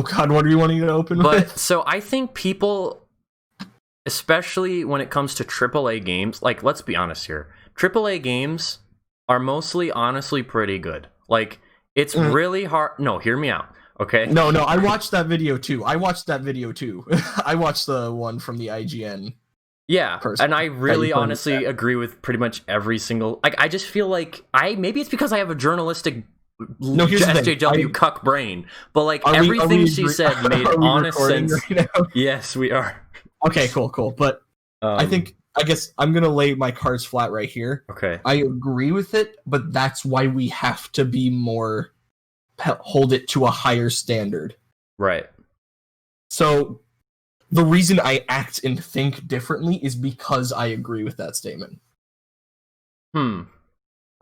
Oh God, what are you wanting to open with? But so I think people, especially when it comes to AAA games, like, let's be honest here, AAA games are mostly honestly pretty good. Like, it's really hard. No, hear me out. Okay. No, I watched that video too. I watched the one from the IGN. Yeah, person and I that really you put in the honestly chat. agree with pretty much every single. Like, I just feel like maybe it's because I have a journalistic No, here's the thing. SJW cuck brain, but like Are we everything she agree- said made are we honest recording sense. right now? Yes, we are. Okay, cool. But I guess I'm gonna lay my cards flat right here. Okay. I agree with it, but that's why we have to be more hold it to a higher standard. Right. So the reason I act and think differently is because I agree with that statement.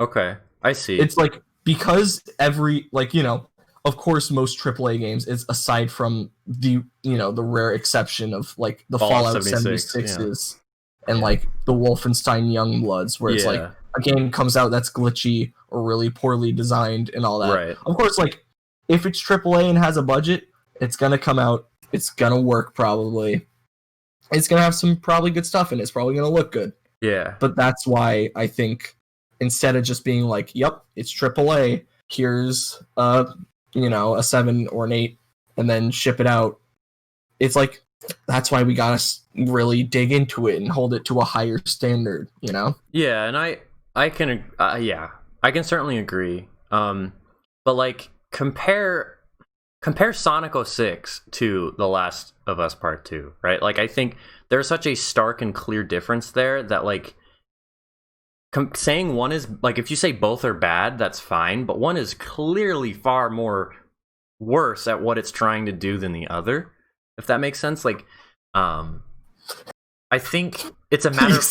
Okay. I see. It's like, because of course most AAA games, it's aside from the rare exception of like the Fallout 76s and like the Wolfenstein Youngbloods, where it's like a game comes out that's glitchy or really poorly designed and all that. Right. Of course, like, if it's AAA and has a budget, it's gonna come out, it's gonna work probably. It's gonna have some probably good stuff in it. It's probably gonna look good. Yeah. But that's why I think, instead of just being like, yep, it's AAA, here's a 7 or an 8, and then ship it out, it's like, that's why we gotta really dig into it and hold it to a higher standard, Yeah, and I can certainly agree. But like, compare Sonic 06 to The Last of Us Part 2, right? Like, I think there's such a stark and clear difference there that, like, saying one is, like, if you say both are bad, that's fine, but one is clearly far more worse at what it's trying to do than the other, if that makes sense. Like, I think it's a matter of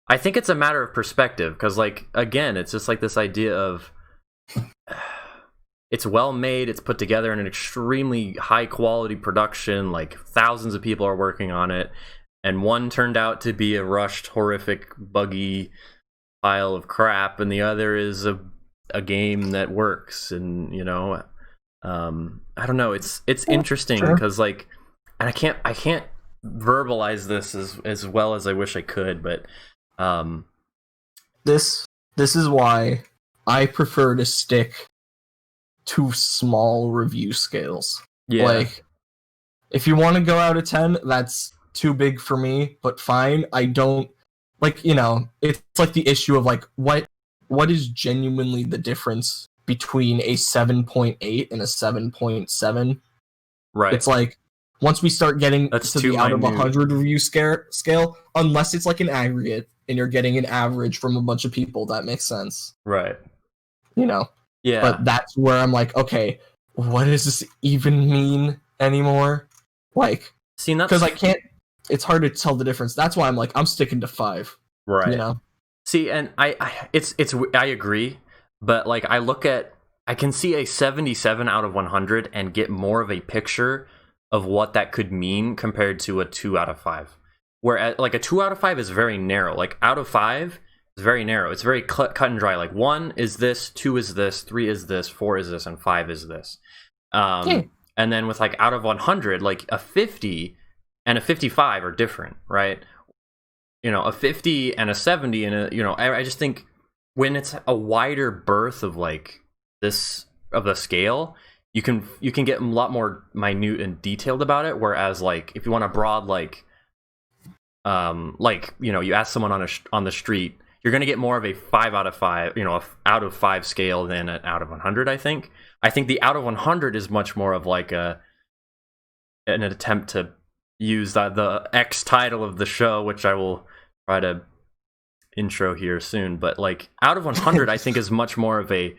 I think it's a matter of perspective, because, like, again, it's just like this idea of it's well made, it's put together in an extremely high quality production, like thousands of people are working on it, and one turned out to be a rushed, horrific, buggy pile of crap, and the other is a game that works. And I don't know, it's interesting, because like, and I can't verbalize this as well as I wish I could, but this is why I prefer to stick to small review scales. Yeah. Like, if you want to go out of 10, that's too big for me, but fine. I don't, like, it's like the issue of like, what is genuinely the difference between a 7.8 and a 7.7? Right. It's like, once we start getting to the out of 100 review scale, unless it's like an aggregate and you're getting an average from a bunch of people, that makes sense. Right. Yeah. But that's where I'm like, okay, what does this even mean anymore? Like, because I can't, it's hard to tell the difference. That's why I'm like, I'm sticking to 5. Right. See, and I agree, but like, I can see a 77 out of 100 and get more of a picture of what that could mean compared to a 2 out of 5. Where like a 2 out of 5 is very narrow. Like, out of 5 is very narrow. It's very cut and dry. Like, 1 is this, 2 is this, 3 is this, 4 is this, and 5 is this. And then with like out of 100, like a 50 and a 55 are different, right? A 50 and a 70 and I just think when it's a wider berth of like this of the scale, you can get a lot more minute and detailed about it. Whereas like, if you want a broad, like you ask someone on the street, you're going to get more of a 5 out of 5, a out of 5 scale than an out of 100. I think the out of 100 is much more of like an attempt to use the X title of the show, which I will try to intro here soon. But like, out of 100, I think is much more of an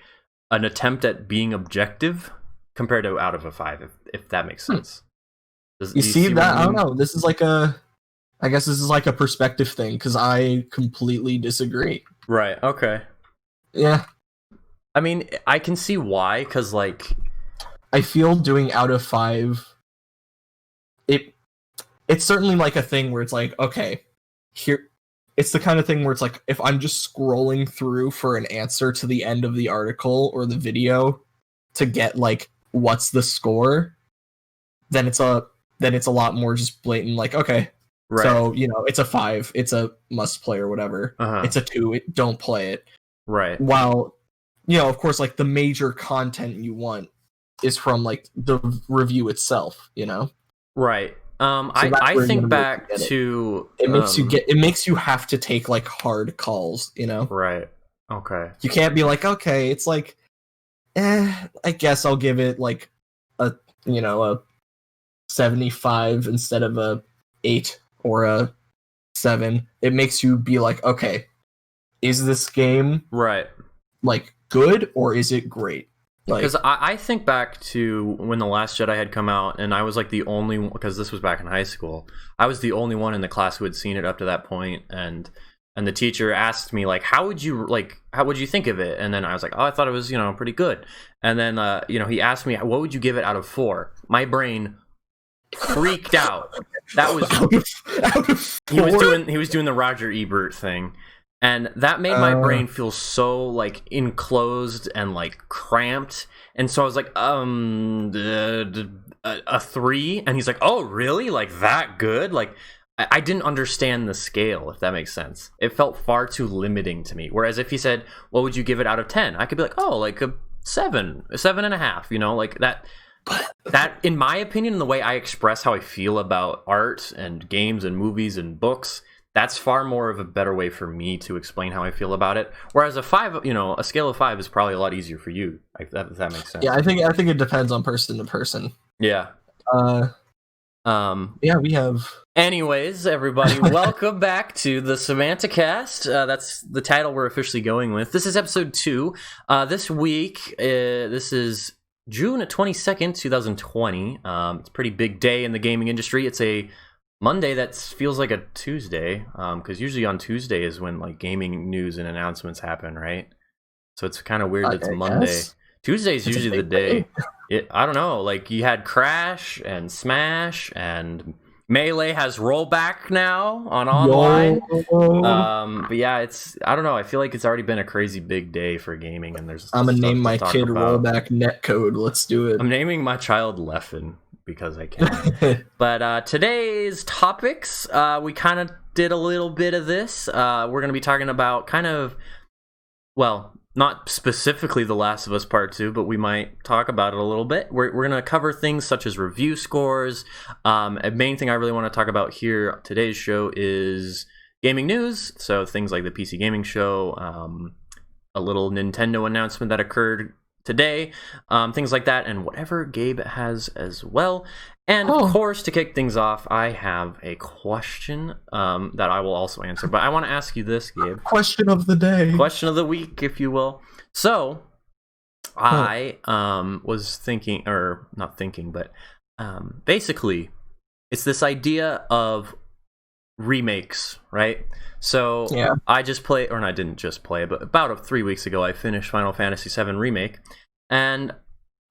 attempt at being objective compared to out of a 5, if that makes sense. You see that? I don't know. This is like I guess this is like a perspective thing, because I completely disagree. Right. Okay. Yeah. I mean, I can see why, because like, I feel doing out of 5, it's certainly like a thing where it's like, okay, here, it's the kind of thing where it's like, if I'm just scrolling through for an answer to the end of the article or the video to get like, what's the score, then it's a lot more just blatant, like, okay, Right. so, you know, it's a 5, it's a must play or whatever. It's a 2, don't play it. Right. While, you know, of course, like, the major content you want is from, like, the review itself, you know? Right. So I think back to it makes you have to take, like, hard calls, you know? Right. Okay. You can't be like, okay, it's like, I guess I'll give it, like, a 75 instead of a 8 or a 7. It makes you be like, okay, is this game right, like, good, or is it great? Because I think back to when The Last Jedi had come out, and I was like the only one, because this was back in high school. I was the only one in the class who had seen it up to that point, and the teacher asked me, like, how would you think of it? And then I was like, oh, I thought it was, pretty good. And then he asked me, what would you give it out of 4? My brain freaked out. That was out of 4? he was doing the Roger Ebert thing. And that made my brain feel so, like, enclosed and, like, cramped. And so I was like, a 3? And he's like, oh, really? Like, that good? Like, I didn't understand the scale, if that makes sense. It felt far too limiting to me. Whereas if he said, what would you give it out of 10? I could be like, oh, like a 7, a 7.5, like that. That, in my opinion, and the way I express how I feel about art and games and movies and books, that's far more of a better way for me to explain how I feel about it. Whereas a 5, a scale of 5 is probably a lot easier for you. If that makes sense. Yeah, I think it depends on person to person. Yeah. Yeah, we have. Anyways, everybody, welcome back to the Semanti-Cast. That's the title we're officially going with. This is episode 2. This week, this is June 22nd, 2020. It's a pretty big day in the gaming industry. It's a Monday that feels like a Tuesday, because usually on Tuesday is when, like, gaming news and announcements happen, right? So it's kind of weird that it's Monday. Guess. Tuesday's usually the day. I don't know, like, you had Crash and Smash, and Melee has rollback now on online. But yeah, I don't know, I feel like it's already been a crazy big day for gaming, and there's I'm gonna name my kid Rollback Netcode. Let's do it. I'm naming my child Leffen because I can. But today's topics, we kind of did a little bit of this. We're going to be talking about not specifically The Last of Us Part 2, but we might talk about it a little bit. We're going to cover things such as review scores. A main thing I really want to talk about here, today's show, is gaming news. So things like the PC Gaming Show, a little Nintendo announcement that occurred today, things like that, and whatever Gabe has as well. And of course, to kick things off, I have a question that I will also answer. But I want to ask you this, Gabe. Question of the day. Question of the week, if you will. So, I was thinking, or not thinking, but basically, it's this idea of remakes, right? So, yeah. I didn't just play, but about 3 weeks ago, I finished Final Fantasy VII Remake, and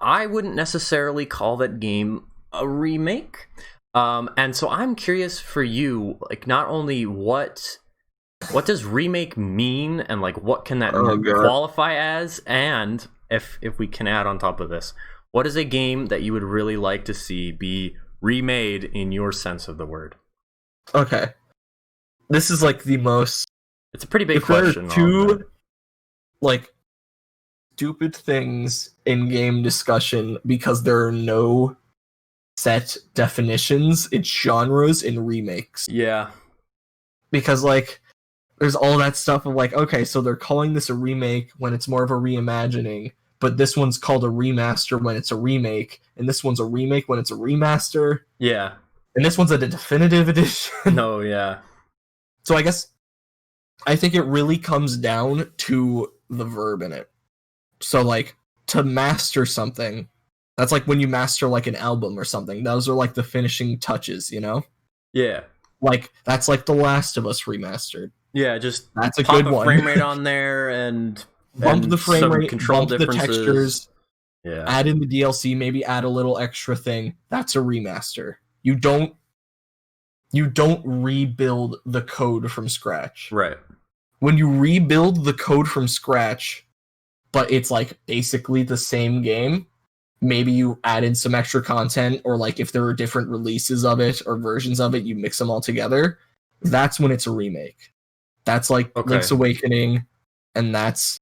I wouldn't necessarily call that game a remake. And so I'm curious for you, like, not only what does remake mean, and, like, what can that qualify as, and if we can add on top of this, what is a game that you would really like to see be remade in your sense of the word? Okay. This is, like, the most... It's a pretty big question. There are two, like, stupid things in game discussion because there are no set definitions. It's genres and remakes. Yeah. Because, like, there's all that stuff of, like, okay, so they're calling this a remake when it's more of a reimagining, but this one's called a remaster when it's a remake, and this one's a remake when it's a remaster. Yeah. And this one's a definitive edition. No, yeah. So I think it really comes down to the verb in it. So, like, to master something, that's like when you master, like, an album or something. Those are, like, the finishing touches, you know? Yeah. Like, that's like The Last of Us remastered. Yeah, just that's a good one. Frame rate on there and bump the frame rate, control bump the textures. Yeah. Add in the DLC, maybe add a little extra thing. That's a remaster. You don't rebuild the code from scratch. Right. When you rebuild the code from scratch, but it's, like, basically the same game, maybe you add in some extra content, or like if there are different releases of it or versions of it, you mix them all together. That's when it's a remake. That's like Link's Awakening, and that's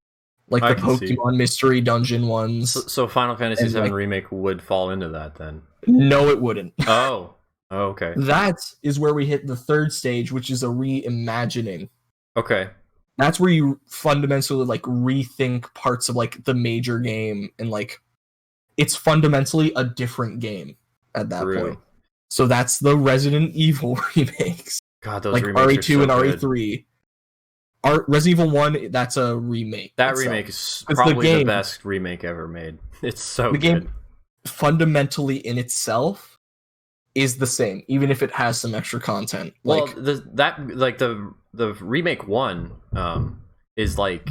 like the Pokemon Mystery Dungeon ones. So Final Fantasy VII Remake would fall into that then? No, it wouldn't. Oh, okay. That is where we hit the third stage, which is a reimagining. Okay. That's where you fundamentally like rethink parts of like the major game, and like it's fundamentally a different game at that point. So that's the Resident Evil remakes. God, those like remakes RE2 are and so RE3. Resident Evil 1, that's a remake. That remake is probably the best remake ever made. It's so good. Game fundamentally in itself is the same, even if it has some extra content. Well, the remake 1 is like,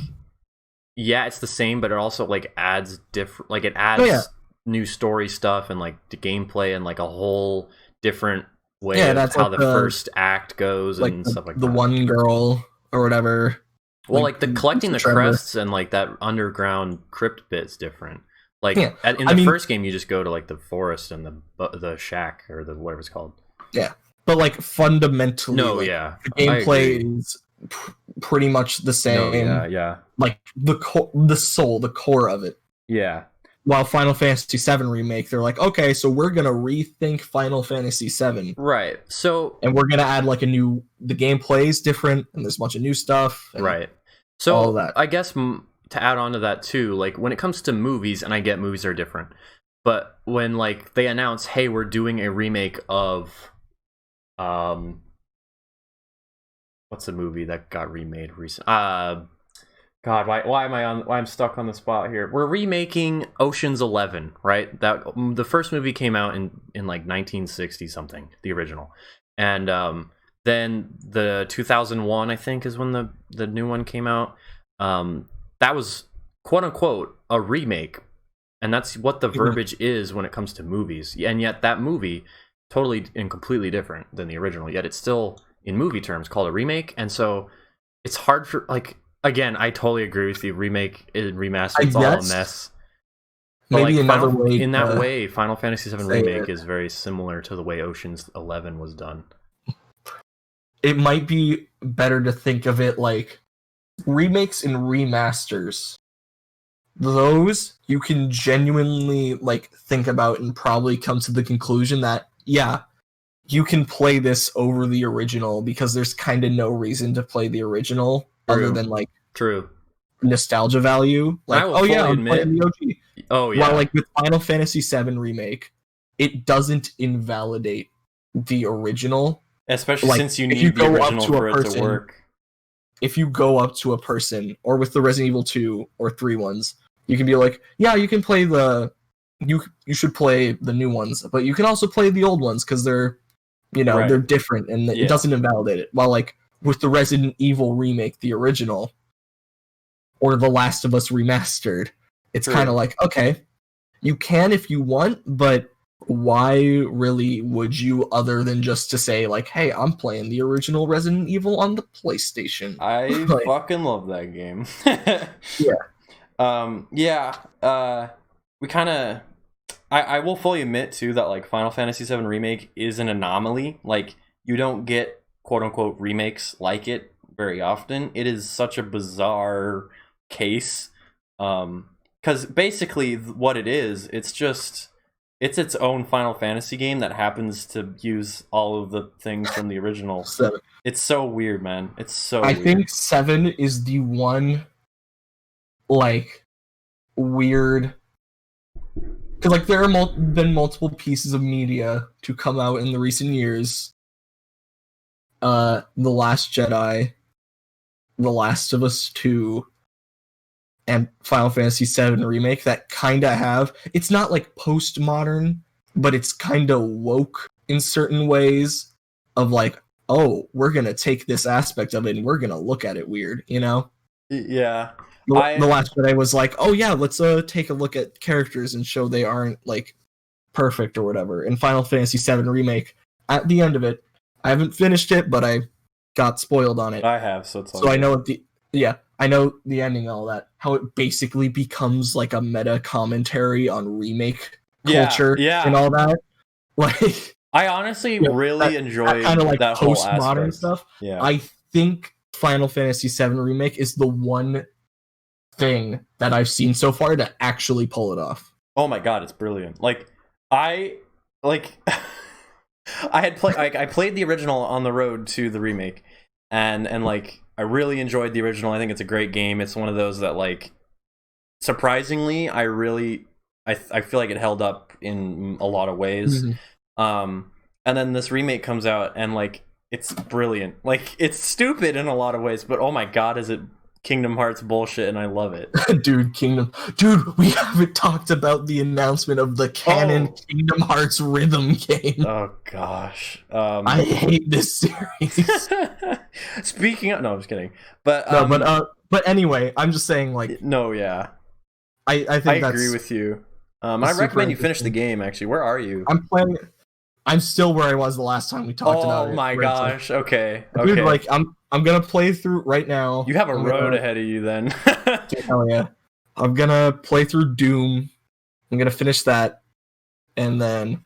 yeah, it's the same, but it also like adds different, like it adds new story stuff and like the gameplay and like a whole different way of how like the first act goes and stuff like that. The one girl or whatever. Well, like the collecting the crests and like that underground crypt bit's different. Like in the first game, you just go to like the forest and the shack or the whatever it's called. Yeah, but like fundamentally, the gameplay is pretty much the same. Yeah. Like the core of it. Yeah. While Final Fantasy VII Remake, they're like, okay, so we're gonna rethink Final Fantasy VII, right? So, and we're gonna add like the gameplay is different, and there's a bunch of new stuff, right? So, all that. I guess to add on to that too, like when it comes to movies, and I get movies are different, but when like they announce, hey, we're doing a remake of, what's the movie that got remade recently? God, why I'm stuck on the spot here. We're remaking Ocean's 11, right? That the first movie came out in like 1960 something, the original, and then the 2001 I think is when the new one came out. That was quote unquote a remake, and that's what the verbiage is when it comes to movies. And yet that movie totally and completely different than the original. Yet it's still in movie terms called a remake, and so it's hard for like. Again, I totally agree with you. Remake and remaster, it's all a mess. But maybe like another way. In that way, Final Fantasy VII Remake is very similar to the way Ocean's 11 was done. It might be better to think of it like remakes and remasters. Those you can genuinely like think about and probably come to the conclusion that you can play this over the original because there's kind of no reason to play the original. Other than like nostalgia value, like I'm playing the OG. Oh yeah. While like with Final Fantasy VII Remake, it doesn't invalidate the original, especially since you need the original for it to work. If you go up to a person, or with the Resident Evil 2 or 3 ones, you can be like, yeah, you can play you should play the new ones, but you can also play the old ones because they're they're different and it doesn't invalidate it. While like with the Resident Evil remake, the original, or The Last of Us remastered, it's kind of like, okay, you can if you want, but why really would you, other than just to say, like, hey, I'm playing the original Resident Evil on the PlayStation. I fucking love that game. We kind of... I will fully admit, too, that, like, Final Fantasy VII Remake is an anomaly. Like, you don't get quote-unquote remakes like it very often. It is such a bizarre case, because basically what it is, it's its own Final Fantasy game that happens to use all of the things from the original. 7. It's so weird, man. It's so I think 7 is the one like weird, because like there are been multiple pieces of media to come out in the recent years. The Last Jedi, The Last of Us 2, and Final Fantasy VII Remake that kind of have... It's not like postmodern, but it's kind of woke in certain ways of like, oh, we're going to take this aspect of it and we're going to look at it weird, you know? Yeah. The Last Jedi was like, oh yeah, let's take a look at characters and show they aren't like perfect or whatever. And Final Fantasy VII Remake, at the end of it, I haven't finished it, but I got spoiled on it. I have, so it's all so I know I know the ending and all that. How it basically becomes like a meta commentary on remake culture and all that. Like, I honestly really enjoy kind of like that postmodern stuff. Yeah. I think Final Fantasy VII Remake is the one thing that I've seen so far to actually pull it off. Oh my god, it's brilliant. I had I played the original on the road to the remake, and I really enjoyed the original. I think it's a great game. It's one of those that surprisingly I feel like it held up in a lot of ways. And then this remake comes out and it's brilliant. It's stupid in a lot of ways, but oh my god, is it Kingdom Hearts bullshit, and I love it. Dude, we haven't talked about the announcement of the canon Kingdom Hearts rhythm game. Oh gosh. I hate this series. Speaking of, no, I'm just kidding. But but anyway, I'm just saying no, yeah. I think I agree with you. I recommend you finish the game actually. Where are you? I'm playing. I'm still where I was the last time we talked about it. Oh my gosh. Okay. Dude, I'm gonna play through right now. You have a road ahead of you then. Hell yeah. I'm gonna play through Doom. I'm gonna finish that. And then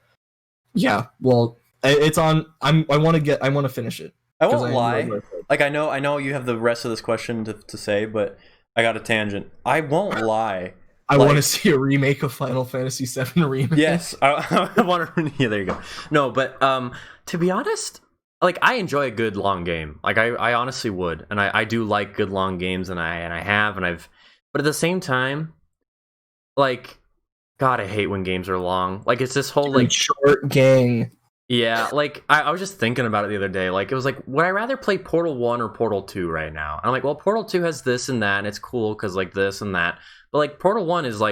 it's on. I want to finish it. I won't lie. I know you have the rest of this question to say, but I got a tangent. I won't lie. I want to see a remake of Final Fantasy VII Remake. Yes, I want to. Yeah, there you go. No, but to be honest, I enjoy a good long game. I honestly would, and I do like good long games, and I've. But at the same time, God, I hate when games are long. It's this whole short gang. Yeah, I was just thinking about it the other day. It was would I rather play Portal 1 or Portal 2 right now? And I'm well, Portal 2 has this and that, and it's cool because this and that. But Portal 1 is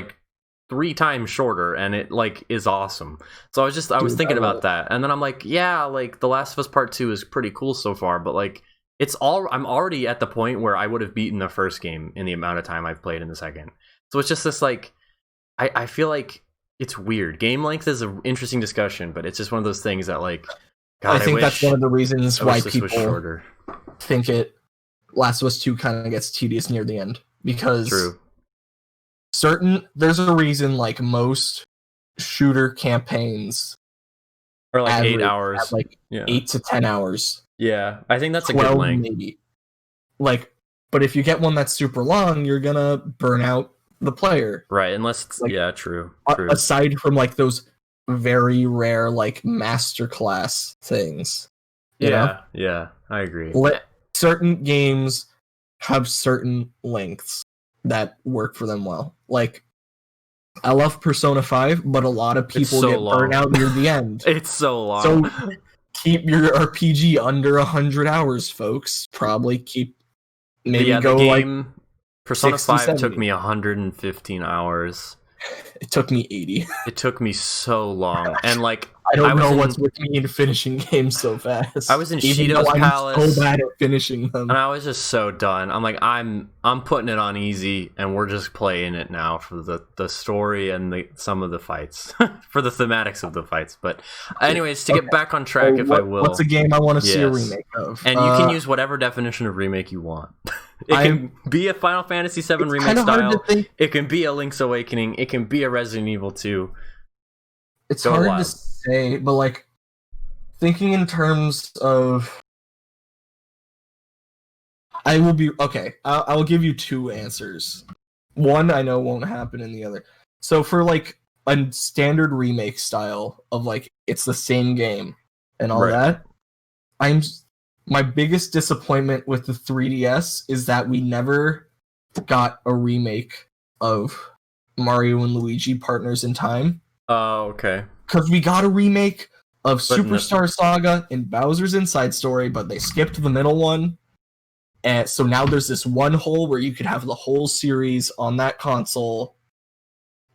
3 times shorter, and it is awesome. So I was thinking about that, and then I'm The Last of Us Part 2 is pretty cool so far, but I'm already at the point where I would have beaten the first game in the amount of time I've played in the second. So it's just this I feel it's weird. Game length is an interesting discussion, but it's just one of those things that God, I think that's one of the reasons why people think Last of Us 2 kind of gets tedious near the end, because True. There's a reason most shooter campaigns are 8 hours, 8 to 10 hours. Yeah, I think that's a good length. Maybe. But if you get one that's super long, you're gonna burn out the player, right? Unless it's true. Aside from those very rare masterclass things. Yeah, I agree. Certain games have certain lengths that work for them well. I love Persona 5, but a lot of people get burned out near the end. It's so long. So keep your RPG under 100 hours, folks. Probably keep Persona 60, 5 70. took me 115 hours. It took me 80. It took me so long. And I don't know what's with me in finishing games so fast. I was in Shido's Palace. I'm so bad at finishing them. And I was just so done. I'm I'm putting it on easy, and we're just playing it now for the story and some of the fights. For the thematics of the fights. But anyways, to get back on track, I will. What's a game I want to see a remake of? And you can use whatever definition of remake you want. It can be a Final Fantasy VII remake style. It can be a Link's Awakening. It can be a Resident Evil 2. It's hard to say, but thinking in terms of, I will give you 2 answers. One I know won't happen, and the other. So for a standard remake style of it's the same game and all that, my biggest disappointment with the 3DS is that we never got a remake of Mario and Luigi Partners in Time. Oh, okay. Because we got a remake of Superstar Saga and Bowser's Inside Story, but they skipped the middle one. And so now there's this one hole where you could have the whole series on that console.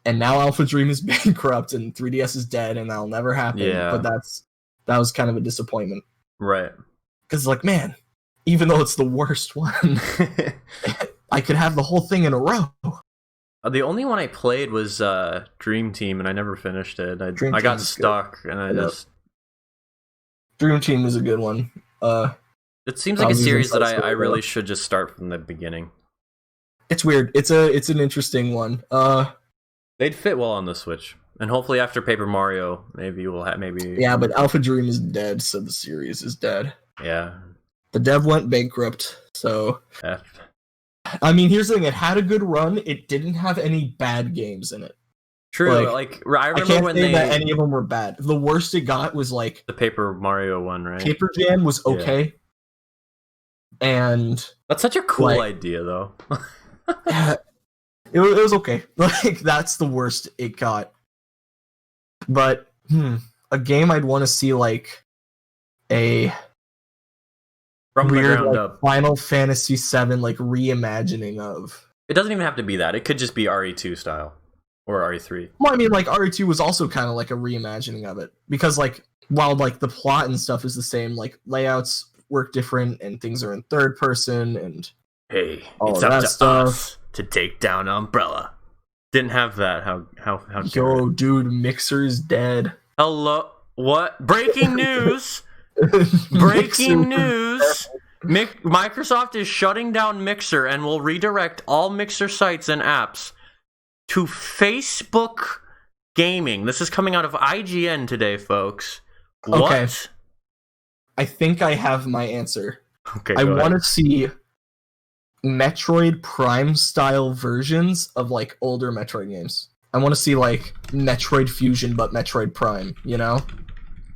And now Alpha Dream is bankrupt and 3DS is dead, and that'll never happen. Yeah. But that was kind of a disappointment. Right. Because, man, even though it's the worst one, I could have the whole thing in a row. The only one I played was Dream Team, and I never finished it. I got stuck, and I just... Dream Team is a good one. It seems like a series that I really should just start from the beginning. It's weird. It's an interesting one. They'd fit well on the Switch. and hopefully after Paper Mario, maybe we'll have Yeah, but Alpha Dream is dead, so the series is dead. Yeah. The dev went bankrupt, so... F. I mean, here's the thing. It had a good run. It didn't have any bad games in it. True, like I remember can't when say that any of them were bad. The worst it got was, like... the Paper Mario one, right? Paper Jam was okay. Yeah. And... That's such a cool idea, though. It was okay. Like, that's the worst it got. But, a game I'd want to see, like, a... From weird, the ground up. Final Fantasy VII, like, reimagining of... It doesn't even have to be that. It could just be RE2 style. Or RE3. Well, I mean, like, RE2 was also kind of like a reimagining of it. Because, like, while, like, the plot and stuff is the same, like, layouts work different, and things are in third person, and... Hey, it's up to us to take down Umbrella. Didn't have that. How Yo, dude, Mixer's dead. Hello? What? Breaking news! Breaking news! Microsoft is shutting down Mixer and will redirect all Mixer sites and apps to Facebook Gaming. This is coming out of IGN today, folks. What? Okay. I think I have my answer. Okay, I want to see Metroid Prime style versions of, like, older Metroid games. I want to see, like, Metroid Fusion, but Metroid Prime, you know?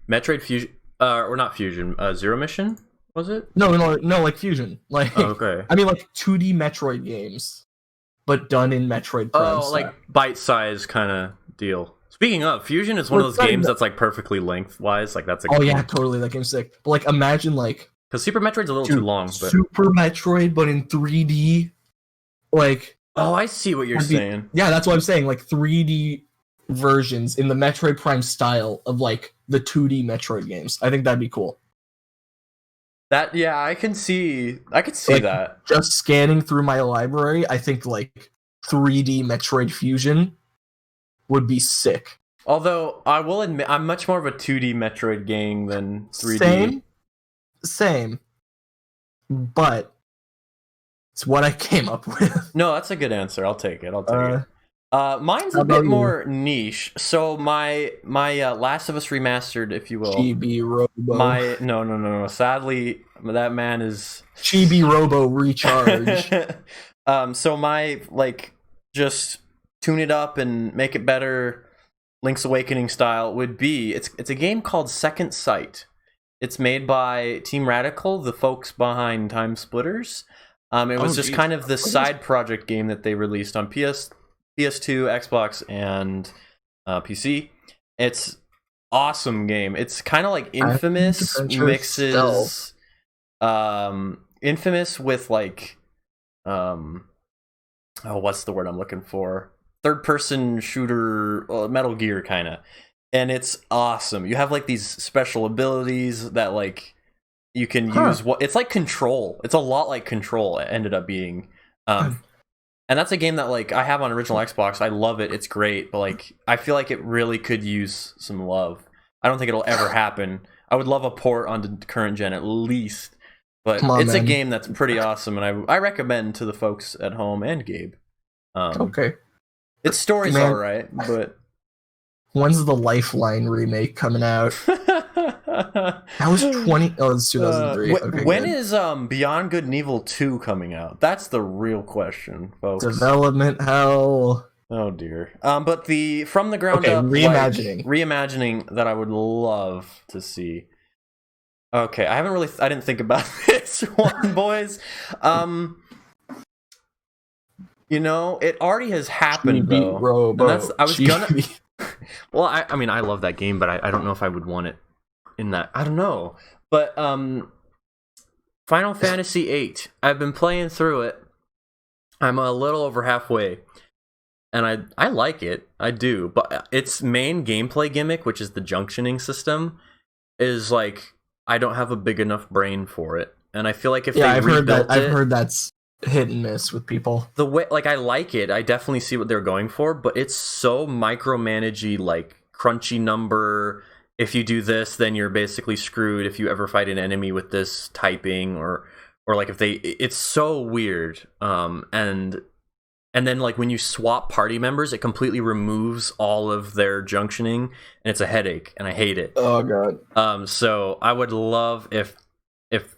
Metroid Fusion, or not Fusion, Zero Mission, was it? No, like Fusion. Like, okay. I mean, like, 2D Metroid games, but done in Metroid Prime style. Like, bite-size kind of deal. Speaking of, Fusion is one of those games that's, like, perfectly lengthwise. Like, that's a yeah, totally, that game's sick. But, like, imagine, like... Because Super Metroid's a little too long. But... Super Metroid, but in 3D, like... Oh, I see what you're saying. Yeah, that's what I'm saying. Like, 3D versions in the Metroid Prime style of, like, the 2D Metroid games. I think that'd be cool. That, yeah, I could see that. Just scanning through my library, I think, like, 3D Metroid Fusion would be sick. Although, I will admit, I'm much more of a 2D Metroid gang than 3D. Same, but it's what I came up with. No, that's a good answer. I'll take it. Mine's a bit more niche. So my Last of Us Remastered, if you will. Chibi Robo. No. Sadly, that man is Chibi Robo Recharge. So my, like, just tune it up and make it better, Link's Awakening style would be it's a game called Second Sight. It's made by Team Radical, the folks behind Time Splitters. It was just kind of this side project game that they released on PS2, Xbox, and PC. It's awesome game. It's kind of like Infamous mixes Infamous with, like, what's the word I'm looking for? Third person shooter, Metal Gear kind of. And it's awesome. You have, like, these special abilities that, like, you can use. It's like Control. It's a lot like Control, it ended up being. And that's a game that, like, I have on original Xbox. I love it. It's great. But, like, I feel like it really could use some love. I don't think it'll ever happen. I would love a port onto current gen at least. But it's a game that's pretty awesome. And I recommend to the folks at home and Gabe. Okay. Its story's alright, but... When's the Lifeline remake coming out? That was it's 2003. Okay, when is Beyond Good and Evil 2 coming out? That's the real question, folks. Development hell. Oh dear. But the from the ground up reimagining that I would love to see. Okay, I didn't think about this one, boys. You know, it already has happened, though. Well, I mean, I love that game, but I don't know if I would want it in that. I don't know. But Final Fantasy VIII, I've been playing through it. I'm a little over halfway. And I like it. I do. But its main gameplay gimmick, which is the junctioning system, is, like, I don't have a big enough brain for it. And I feel like if I've heard that's hit and miss with people. The way, like, I like it. I definitely see what they're going for, but it's so micromanagey, like, crunchy number. If you do this, then you're basically screwed if you ever fight an enemy with this typing, or like, if it's so weird. And and then like when you swap party members, it completely removes all of their junctioning, and it's a headache, and I hate it. Oh god. So I would love if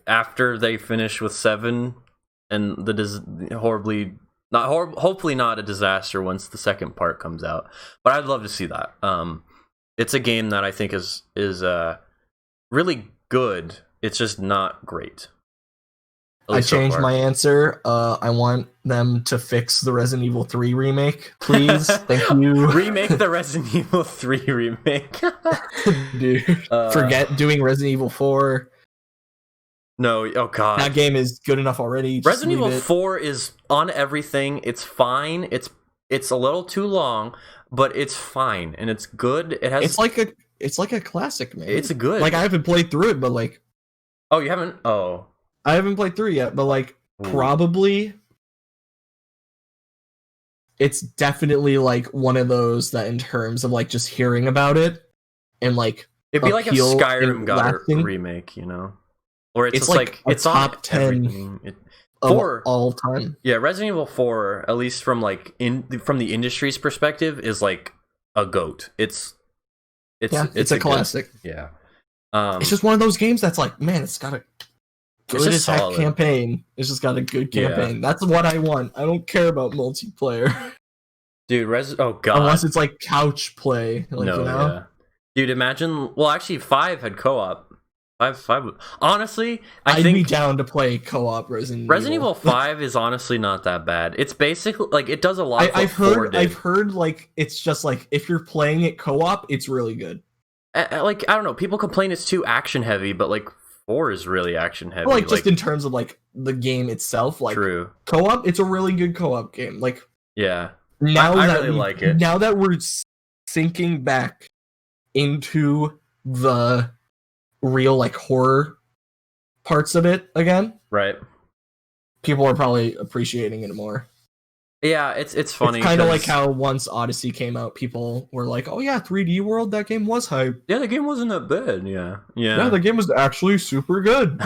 after they finish with 7 and hopefully not a disaster once the second part comes out, but I'd love to see that. It's a game that I think is really good. It's just not great. I changed my answer. I want them to fix the Resident Evil 3 remake, please. Thank you. Remake the Resident Evil 3 remake. Dude, forget doing Resident Evil 4. No, oh god. That game is good enough already. Just Resident Evil 4 is on everything. It's fine. It's a little too long, but it's fine and it's good. It's like a classic, man. It's good. Like I haven't played through it, but like oh, you haven't? Oh. I haven't played through it yet, but like probably it's definitely like one of those that in terms of like just hearing about it and like it'd be like if Skyrim got a remake, you know? Or it's like it's top 10 of all time. Yeah, Resident Evil 4, at least from like from the industry's perspective, is like a GOAT. It's a classic. Yeah. It's just one of those games that's like, man, it's got a good as heck campaign. It's just got a good campaign. Yeah. That's what I want. I don't care about multiplayer. Dude, oh god. Unless it's like couch play. Like, no, you know? Yeah. Dude, imagine, well actually 5 had co-op. 5 honestly, I'd be down to play co-op Resident Evil 5 is honestly not that bad. It's basically like it does a lot. I've heard like it's just like if you're playing it co-op, it's really good. Like I don't know, people complain it's too action heavy, but like 4 is really action heavy. Well, like just in terms of like the game itself, like true. Co-op, it's a really good co-op game. Like yeah, now I really like it. Now that we're sinking back into the real like horror parts of it again, right? People are probably appreciating it more. Yeah, it's funny. It's kind of like how once Odyssey came out, people were like, "Oh yeah, 3D World, that game was hype." Yeah, the game wasn't that bad. Yeah, the game was actually super good.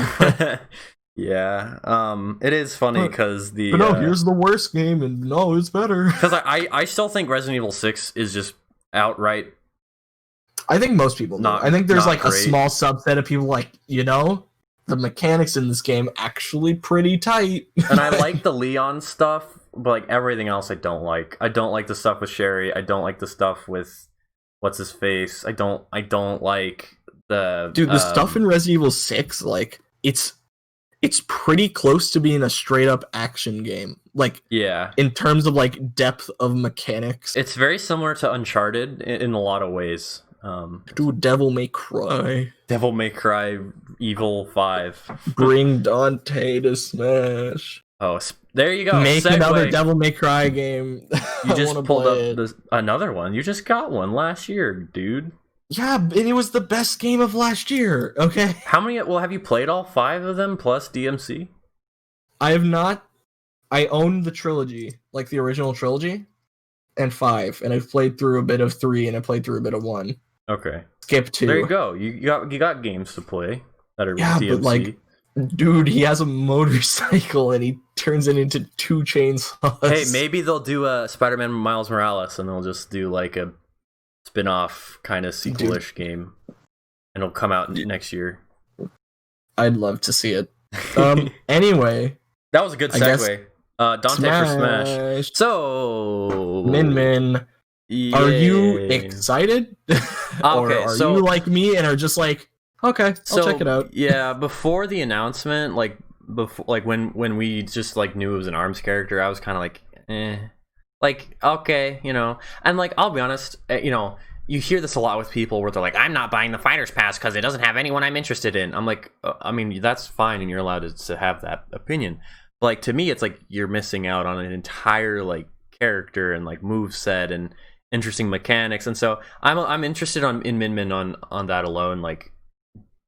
Yeah, it is funny because but no, here's the worst game, and no, it's better. Because I still think Resident Evil 6 is just outright. I think most people do. I think there's like great. A small subset of people like, you know, the mechanics in this game actually pretty tight. And I like the Leon stuff, but like everything else I don't like. I don't like the stuff with Sherry. I don't like the stuff with what's his face. I don't like the the stuff in Resident Evil 6, like it's pretty close to being a straight up action game. Like yeah, in terms of like depth of mechanics. It's very similar to Uncharted in a lot of ways. Dude, Devil May Cry. Devil May Cry Evil 5. Bring Dante to Smash. Oh, there you go. Make another Devil May Cry game. You just pulled up another one. You just got one last year, dude. Yeah, and it was the best game of last year, okay? How many, well, have you played all 5 of them plus DMC? I have not. I own the trilogy, like the original trilogy, and 5, and I've played through a bit of 3, and I played through a bit of 1. Okay. Skip 2. There you go. You got games to play that are DMC. But like, dude, he has a motorcycle and he turns it into 2 chainsaws. Hey, maybe they'll do a Spider-Man Miles Morales and they'll just do like a spin-off kind of sequel-ish game, and it'll come out next year. I'd love to see it. Anyway, that was a good segue. Dante for Smash. So Min. Yeah. Are you excited? Or are you like me and are just like, okay, I'll check it out? Yeah, before the announcement, like when we just like knew it was an ARMS character, I was kind of like, like, okay, you know. And like, I'll be honest, you know, you hear this a lot with people where they're like, I'm not buying the Fighter's Pass because it doesn't have anyone I'm interested in. I'm like, I mean, that's fine and you're allowed to have that opinion. But like, to me, it's like you're missing out on an entire like character and like move set and interesting mechanics. And so I'm interested in Min Min on that alone. Like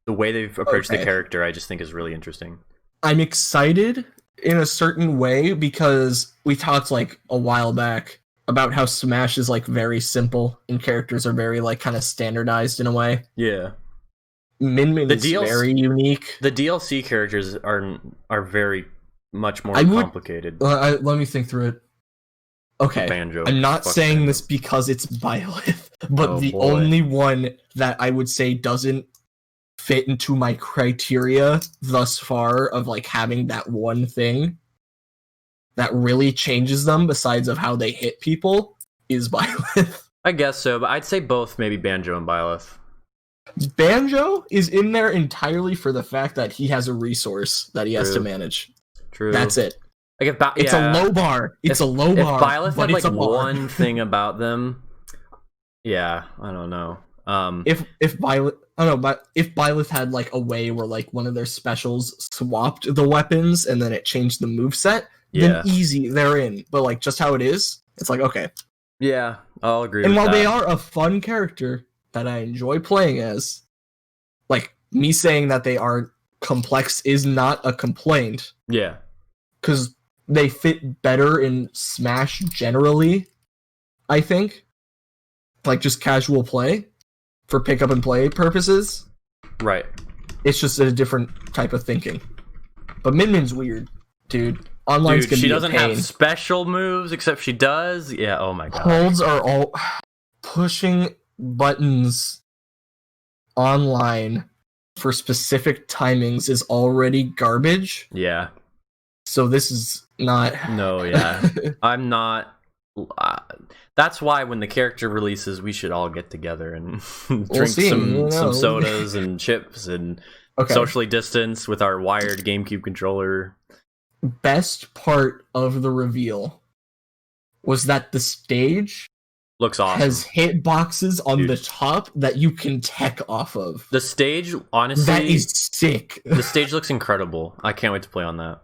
the way they've approached the character, I just think is really interesting. I'm excited in a certain way because we talked like a while back about how Smash is like very simple and characters are very like kind of standardized in a way. Yeah. Min Min is very unique. The DLC characters are very much more complicated. Let me think through it. Okay, Banjo. I'm not Fuck saying Banjo. this because it's Byleth, but the boy. only one that I would say doesn't fit into my criteria thus far of like having that one thing that really changes them besides of how they hit people is Byleth. I guess so, but I'd say both, maybe Banjo and Byleth. Banjo is in there entirely for the fact that he has a resource that he has to manage. True. That's it. Like it's a low bar. It's a low bar. If Byleth had like one thing about them, yeah, I don't know. If Byleth, I don't know, but if Byleth had like a way where like one of their specials swapped the weapons and then it changed the moveset, then easy, they're in. But like just how it is, it's like okay. Yeah, I'll agree. And with while that. they are a fun character that I enjoy playing as, like me saying that they are complex is not a complaint. Yeah, because they fit better in Smash generally, I think. Like just casual play for pick up and play purposes. Right. It's just a different type of thinking. But Min Min's weird, dude. Online's gonna be she doesn't a pain. have special moves, except she does. Yeah, oh my god. Holds are all pushing buttons online for specific timings is already garbage. Yeah. So this is not... No, yeah. I'm not... that's why when the character releases, we should all get together and drink some sodas and chips and socially distance with our wired GameCube controller. Best part of the reveal was that the stage looks awesome. Has hitboxes on the top that you can tech off of. The stage, honestly... that is sick. The stage looks incredible. I can't wait to play on that.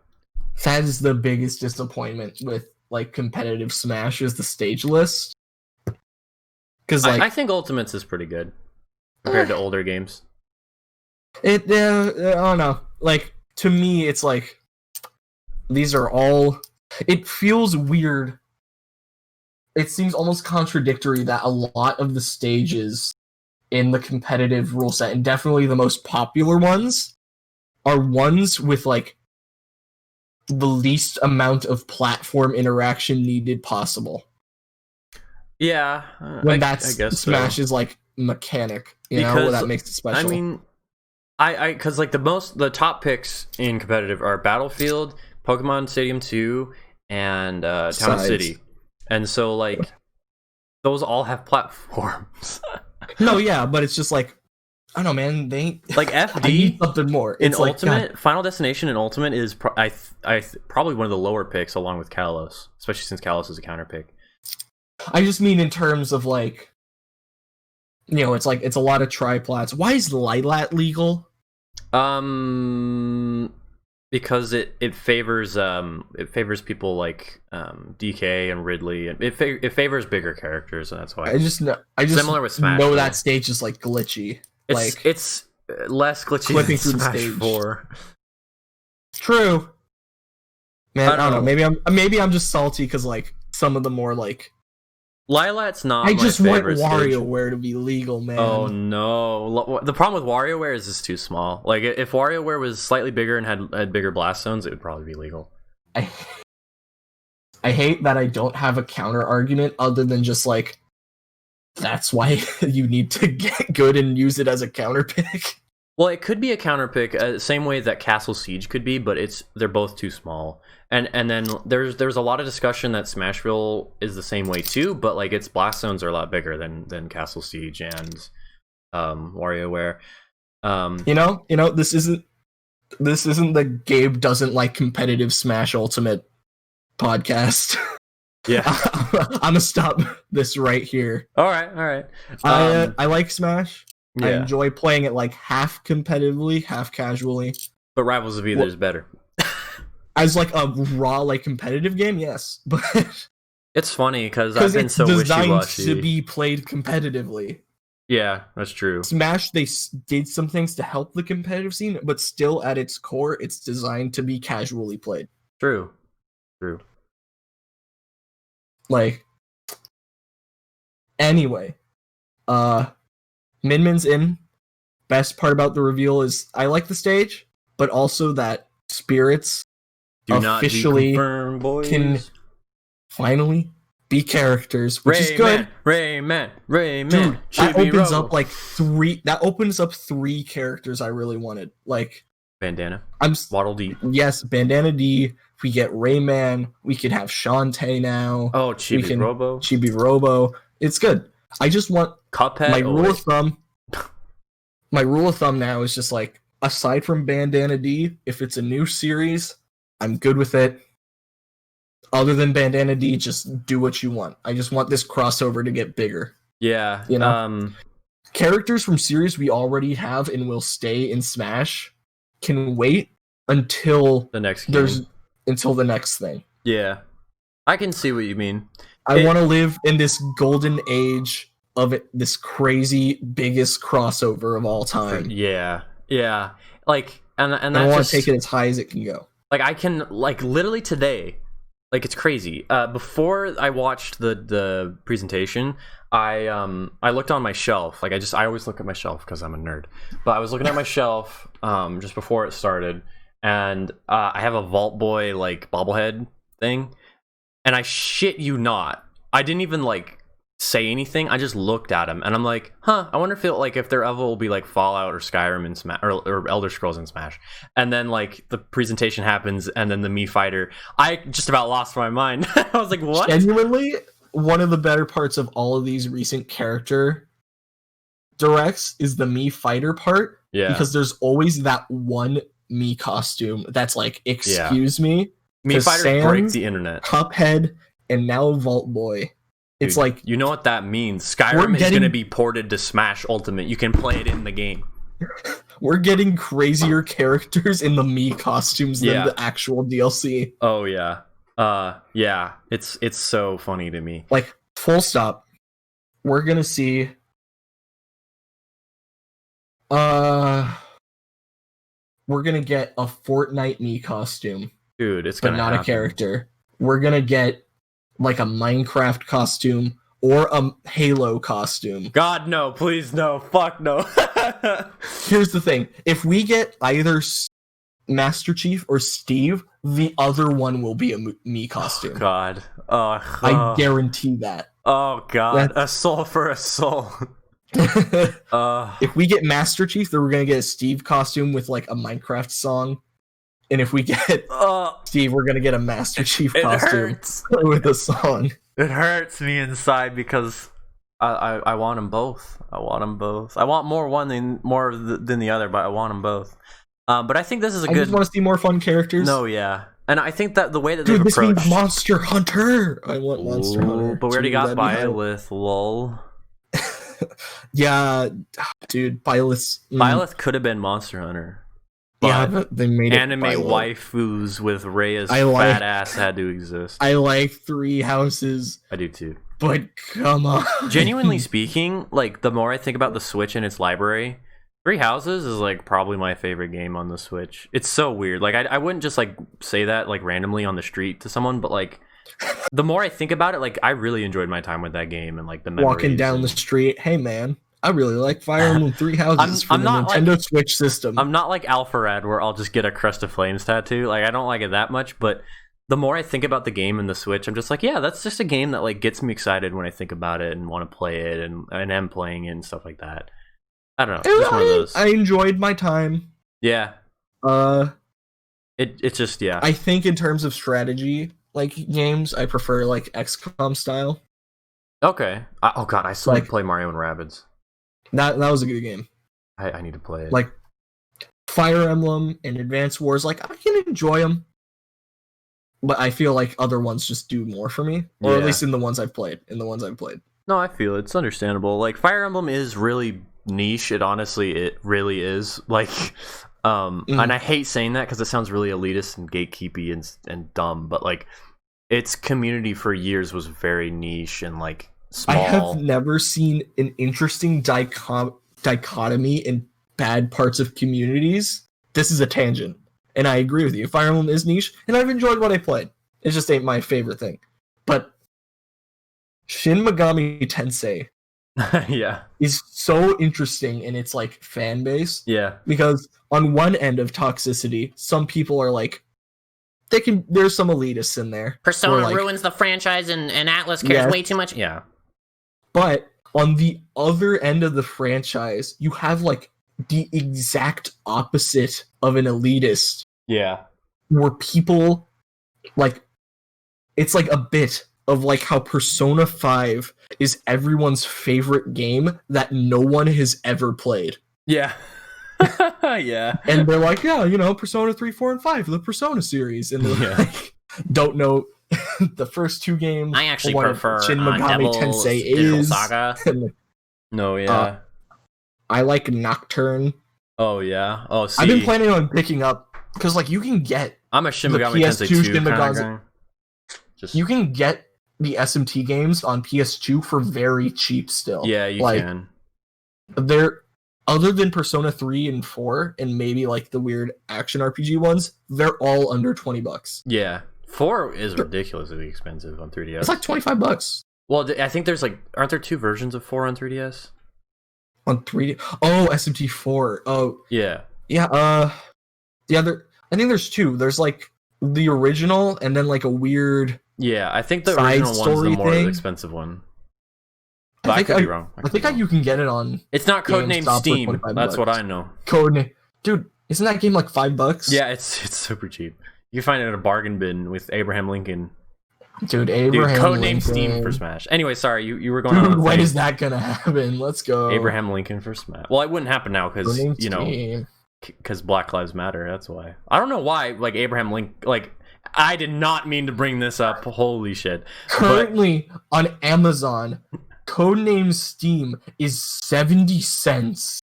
That is the biggest disappointment with like competitive Smash is the stage list. Because like I think Ultimates is pretty good compared to older games. I don't know. Like to me, it's like these are all. It feels weird. It seems almost contradictory that a lot of the stages in the competitive rule set, and definitely the most popular ones, are ones with like the least amount of platform interaction needed possible. Yeah, when I guess Smash is like mechanic, you know, that makes it special. I mean, I because like the top picks in competitive are Battlefield, Pokemon Stadium 2, and Town and City, and so like those all have platforms. No, yeah, but it's just like I don't know, man. They like FD something more. It's in like, Ultimate. God. Final Destination in Ultimate is probably one of the lower picks, along with Kalos, especially since Kalos is a counter pick. I just mean in terms of like, you know, it's like it's a lot of triplats. Why is Lilat legal? Because it favors people like DK and Ridley, and it favors bigger characters, and that's why. I just similar with Smash. Know that stage is like glitchy. It's less glitchy than Smash 4. True. Man, I don't know. Maybe I'm just salty because like some of the more like. Lilat's not. I just want WarioWare to be legal, man. Oh no! The problem with WarioWare is it's too small. Like if WarioWare was slightly bigger and had bigger blast zones, it would probably be legal. I hate that I don't have a counter argument other than just like that's why you need to get good and use it as a counter pick. Well, it could be a counter pick, same way that Castle Siege could be, but they're both too small. And then there's a lot of discussion that Smashville is the same way too, but like its blast zones are a lot bigger than Castle Siege and WarioWare. You know, this isn't the Gabe doesn't like competitive Smash Ultimate podcast. Yeah. I'm gonna stop this right here. All right. I like Smash. Yeah. I enjoy playing it like half competitively, half casually. But Rivals of Either is better. As like a raw, like competitive game, yes, but it's funny because I've been so wishy-washy. To be played competitively. Yeah, that's true. Smash, they did some things to help the competitive scene, but still at its core, it's designed to be casually played. True. Like, anyway, Min Min's in. Best part about the reveal is I like the stage, but also that Spirits officially confirm, boys. can finally be characters, which is good. Rayman. Dude, that opens up like three characters I really wanted. Like Bandana. Waddle Dee. Yes, Bandana D. We get Rayman. We could have Shantae now. Oh, Chibi Robo. It's good. I just want Cuphead. My rule of thumb now is just like, aside from Bandana D, if it's a new series, I'm good with it. Other than Bandana D, just do what you want. I just want this crossover to get bigger. Yeah. You know? Characters from series we already have and will stay in Smash can wait until the next game. Until the next thing. Yeah. I can see what you mean. I want to live in this golden age of it, this crazy biggest crossover of all time. Yeah. Like, and I want to take it as high as it can go. Like, I can, like, literally today, like, it's crazy. Before I watched the presentation, I looked on my shelf. Like, I always look at my shelf because I'm a nerd. But I was looking at my shelf just before it started, and I have a Vault Boy, like, bobblehead thing. And I shit you not, I didn't even, like, say anything. I just looked at him, and I'm like, I wonder if their ever will be like Fallout or Skyrim in Smash, or Elder Scrolls in Smash. And then, like, the presentation happens, and then the Mii Fighter, I just about lost my mind. I was like, what? Genuinely, one of the better parts of all of these recent character directs is the Mii Fighter part. Yeah. Because there's always that one Mii costume that's like, excuse me. Mii Fighters break the internet. Cuphead, and now Vault Boy. It's like, you know what that means. Skyrim is going to be ported to Smash Ultimate. You can play it in the game. We're getting crazier characters in the Mii costumes than the actual DLC. Oh yeah. Yeah. It's so funny to me. Like, full stop. We're gonna see we're gonna get a Fortnite Mii costume. Dude, it's gonna happen. A character. We're gonna get like a Minecraft costume or a Halo costume. God, no, please, no, fuck no. Here's the thing. If we get either Master Chief or Steve, the other one will be a Mii costume. Oh, God. I guarantee that. Oh, God. A soul for a soul. If we get Master Chief, then we're going to get a Steve costume with like a Minecraft song. And if we get Steve, we're going to get a Master Chief costume with a song. It hurts me inside because I want them both. I want more than the other, but I want them both. But I think this is a good... I just want to see more fun characters. No, yeah. And I think that the way that they've approached... Dude, this means Monster Hunter! I want Monster Hunter. But we already got Byleth, lol. Yeah, dude, Byleth... Byleth could have been Monster Hunter. Yeah, but they made anime waifus with Rhea's fat ass had to exist. I like Three Houses. I do too. But come on. Genuinely speaking, like, the more I think about the Switch and its library, Three Houses is like probably my favorite game on the Switch. It's so weird. Like, I wouldn't just like say that like randomly on the street to someone, but like the more I think about it, like, I really enjoyed my time with that game and like the memories. Walking down the street, hey man, I really like Fire Emblem Three Houses for the Nintendo Switch system. I'm not like Alpharad where I'll just get a Crest of Flames tattoo. Like, I don't like it that much, but the more I think about the game and the Switch, I'm just like, yeah, that's just a game that like gets me excited when I think about it and want to play it and am playing it and stuff like that. I don't know. It's one of those. I enjoyed my time. Yeah. It's just, yeah. I think in terms of strategy, like, games, I prefer like XCOM style. Okay. Oh god, I still like play Mario and Rabbids. That was a good game. I need to play it. Like, Fire Emblem and Advance Wars, like, I can enjoy them, but I feel like other ones just do more for me, or at least in the ones I've played. No, I feel it's understandable. Like, Fire Emblem is really niche. It really is. Like, and I hate saying that because it sounds really elitist and gatekeepy and dumb, but like, its community for years was very niche and like small. I have never seen an interesting dichotomy in bad parts of communities. This is a tangent, and I agree with you. Fire Emblem is niche, and I've enjoyed what I played. It just ain't my favorite thing. But Shin Megami Tensei is so interesting in its like fan base. Yeah. Because on one end of toxicity, some people are like, there's some elitists in there. Persona ruins the franchise and Atlas cares way too much. Yeah. But on the other end of the franchise, you have like the exact opposite of an elitist. Yeah. Where people like it's like a bit of like how Persona 5 is everyone's favorite game that no one has ever played. Yeah. Yeah. And they're like, yeah, Persona 3, 4, and 5, the Persona series. And they're like, don't know the first two games. I actually prefer Shin Megami Tensei is. Saga. No, yeah. I like Nocturne. Oh, yeah. Oh, see. I've been planning on picking up, because like you can get I'm a Shin Megami Tensei 2 Shin Megami. You can get the SMT games on PS2 for very cheap still. Yeah, you can. They're other than Persona 3 and 4 and maybe like the weird action RPG ones, they're all under $20. Yeah. 4 is ridiculously expensive on 3DS. It's like $25. Well, I think there's like aren't there 2 versions of 4 on 3DS? On 3D. Oh, SMT 4. Oh. Yeah. Yeah, I think there's 2. There's like the original and then like a weird I think the original one's the more expensive one. But I could be wrong. I think you can get it on. It's not codenamed Steam. That's what I know. Dude, isn't that game like $5? Yeah, it's super cheap. You can find it at a bargain bin with Abraham Lincoln. Dude, codename Steam for Smash. Anyway, sorry, you were going on. Dude, when is that gonna happen? Let's go. Abraham Lincoln for Smash. Well, it wouldn't happen now because because Black Lives Matter. That's why. I don't know why. Like Abraham Lincoln. Like I did not mean to bring this up. Holy shit! Currently on Amazon, codename Steam is 70 cents.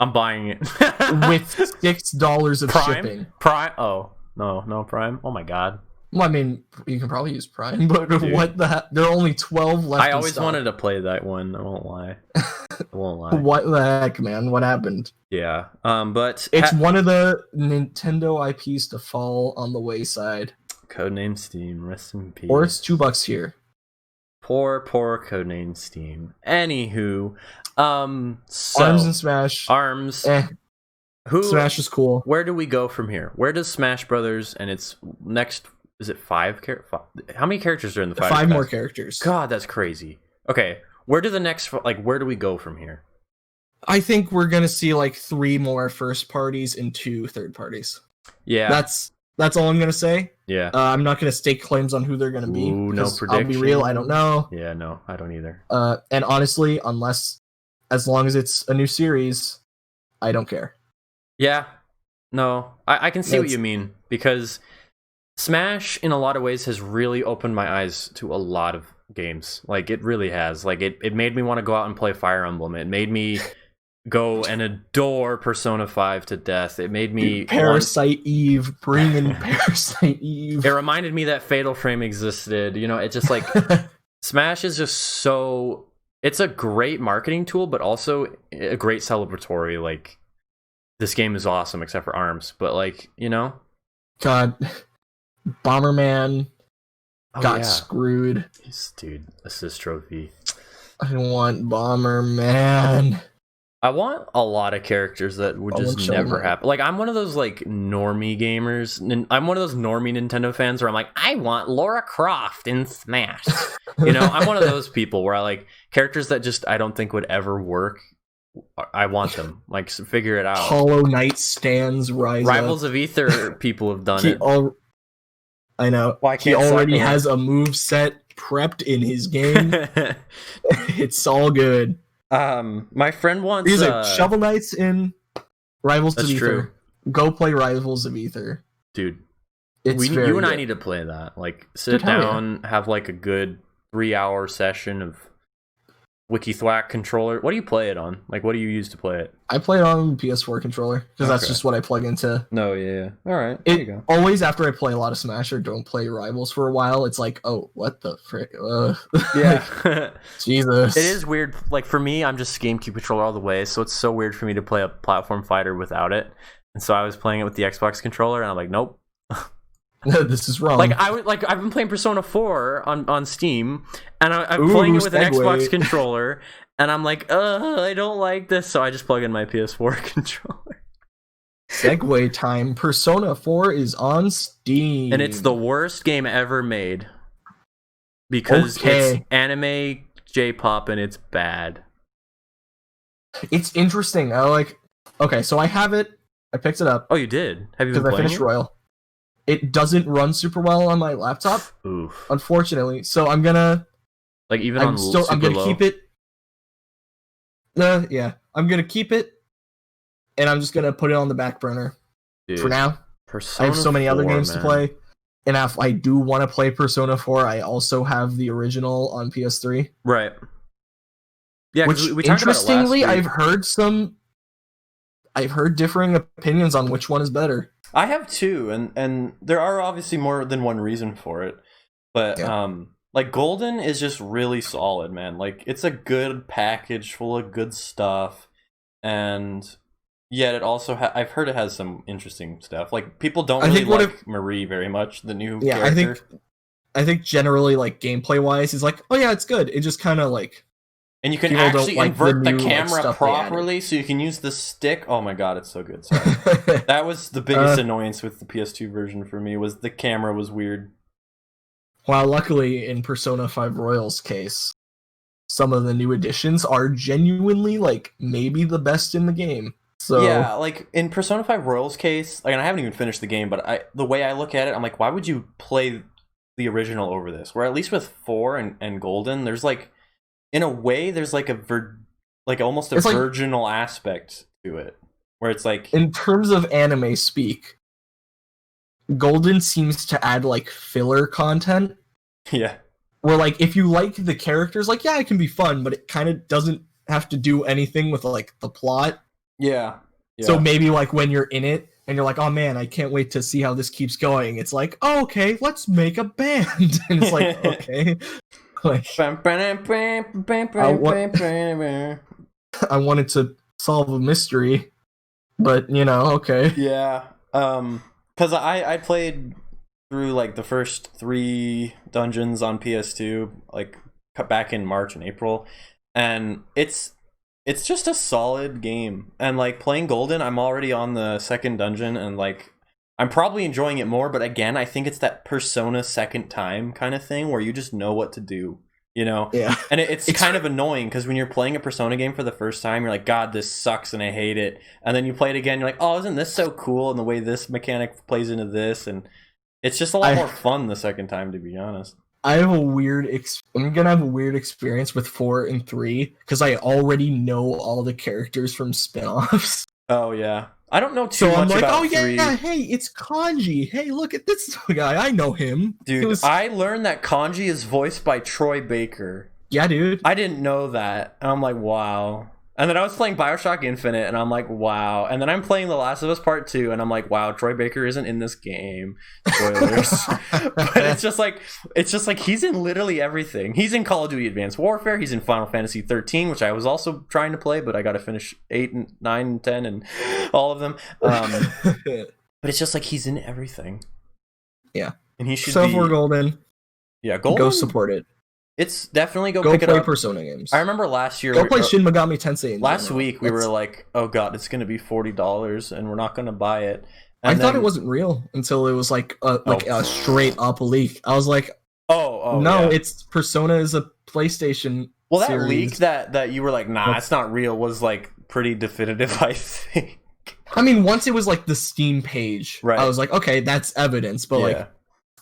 I'm buying it with $6 of shipping. Prime? Oh no, Prime. Oh my god. Well, I mean, you can probably use Prime, but dude, what the heck? There are only 12 left. I always wanted to play that one. I won't lie. What the heck, man? What happened? Yeah. But it's one of the Nintendo IPs to fall on the wayside. Codename Steam, rest in peace. Or it's $2 here. Poor Codename Steam. Anywho, so, Arms and Smash. Arms. Smash is cool. Where do we go from here? Where does Smash Brothers and its next? Is it 5? How many characters are in the 5? 5 more characters. God, that's crazy. Okay, where do we go from here? I think we're gonna see like 3 more first parties and 2 third parties. Yeah, that's all I'm gonna say. Yeah, I'm not gonna stake claims on who they're gonna be. Ooh, no prediction. I'll be real, I don't know. Yeah, no, I don't either. And honestly, as long as it's a new series, I don't care. Yeah, no, I can see what you mean, because Smash in a lot of ways has really opened my eyes to a lot of games. Like it really has. Like it made me want to go out and play Fire Emblem. It made me go and adore Persona 5 to death. It made me Parasite Eve, bring in Parasite Eve. It reminded me that Fatal Frame existed. It just like Smash is just so, it's a great marketing tool, but also a great celebratory, like, this game is awesome except for ARMS, but like, God, Bomberman got screwed. Dude, assist trophy. I want Bomberman. I want a lot of characters that would just never happen. Like, I'm one of those like normie gamers. I'm one of those normie Nintendo fans where I'm like, I want Lara Croft in Smash. I'm one of those people where I like characters that just I don't think would ever work. I want them. Like, figure it out. Hollow Knight stands rise Rivals up. of Ether people have done it. I know. He already has a move set prepped in his game. It's all good. My friend wants Shovel Knights in Rivals of Ether. True. Go play Rivals of Ether. Dude. You and I need to play that. Like, sit down, have like a good 3-hour session of Wiki Thwack controller. What do you play it on? Like, what do you use to play it? I play it on PS4 controller because that's just what I plug into. No, yeah. All right, there you go. Always after I play a lot of Smash or don't play Rivals for a while, it's like, oh, what the frick? Yeah. Jesus. It is weird. Like, for me, I'm just GameCube controller all the way, so it's so weird for me to play a platform fighter without it. And so I was playing it with the Xbox controller, and I'm like, nope. This is wrong. I've been playing Persona 4 on Steam, and I'm playing it with an Xbox controller, and I'm like, I don't like this, so I just plug in my PS4 controller. Segue time. Persona 4 is on Steam. And it's the worst game ever made. Because it's anime, J-pop, and it's bad. It's interesting. Okay, so I have it. I picked it up. Oh, you did? Have you been playing it? Because I finished Royal. It doesn't run super well on my laptop, unfortunately. So I'm gonna... Like, even I'm gonna keep it... yeah. I'm gonna keep it, and I'm just gonna put it on the back burner. Dude, for now. I have so many other games to play. And if I do want to play Persona 4, I also have the original on PS3. Right. Yeah, which, we talked interestingly, about it last week. I've heard differing opinions on which one is better. I have too, and there are obviously more than one reason for it. But like Golden is just really solid, man. Like it's a good package full of good stuff, and yet it also I've heard it has some interesting stuff. Like people don't really like Marie very much, the new character. I think generally like gameplay wise, is like, oh yeah, it's good. It just kind of like. And you can actually invert the camera properly so you can use the stick. Oh my god, it's so good. Sorry. That was the biggest annoyance with the PS2 version for me, was the camera was weird. Well, luckily in Persona 5 Royal's case, some of the new additions are genuinely like maybe the best in the game. So yeah, like in Persona 5 Royal's case, like, and I haven't even finished the game, but the way I look at it, I'm like, why would you play the original over this? Where at least with 4 and Golden, there's like, in a way, there's like almost a virginal aspect to it, where it's like, in terms of anime speak, Golden seems to add like filler content. Yeah. Where like if you like the characters, like yeah, it can be fun, but it kind of doesn't have to do anything with like the plot. Yeah. So maybe like when you're in it and you're like, oh man, I can't wait to see how this keeps going. It's like, oh, okay, let's make a band, and it's like, okay. Like, I wanted to solve a mystery, but you know, okay. Yeah, because I played through like the first 3 dungeons on PS2, like back in March and April, and it's just a solid game. And like playing Golden, I'm already on the 2nd dungeon, and like I'm probably enjoying it more, but again, I think it's that Persona second time kind of thing where you just know what to do, you know? Yeah. And it's kind of annoying because when you're playing a Persona game for the first time, you're like, God, this sucks and I hate it. And then you play it again, you're like, oh, isn't this so cool? And the way this mechanic plays into this. And it's just a lot more fun the second time, to be honest. I'm gonna have a weird experience with 4 and 3 because I already know all the characters from spin-offs. Oh, yeah. I don't know too much about 3. Yeah, hey, it's Kanji. Hey, look at this guy. I know him. Dude, I learned that Kanji is voiced by Troy Baker. Yeah, dude. I didn't know that. And I'm like, wow. And then I was playing BioShock Infinite, and I'm like, wow. And then I'm playing The Last of Us Part 2, and I'm like, wow, Troy Baker isn't in this game. Spoilers. But it's just like he's in literally everything. He's in Call of Duty Advanced Warfare. He's in Final Fantasy 13, which I was also trying to play, but I got to finish 8 and 9 and 10 and all of them. But it's just like he's in everything. Yeah. And he should be... for Golden. Yeah, Golden. Go support it. It's definitely go pick it up. Go play Persona games. I remember last year. Go play Shin Megami Tensei. Last week we were like, "Oh God, it's going to be $40, and we're not going to buy it." And I thought it wasn't real until it was like a straight up leak. I was like, "Oh no, it's Persona is a PlayStation." Well, that leak that you were like, "Nah, it's not real," was like pretty definitive, I think. I mean, once it was like the Steam page, right. I was like, "Okay, that's evidence," but like,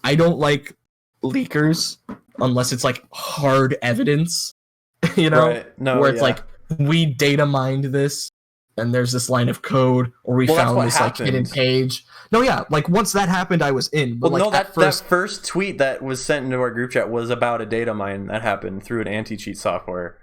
I don't like leakers unless it's like hard evidence, you know, right. No, where it's like we data mined this and there's this line of code or we found this like hidden page. No, yeah, like once that happened, I was in. But that first tweet that was sent into our group chat was about a data mine that happened through an anti-cheat software.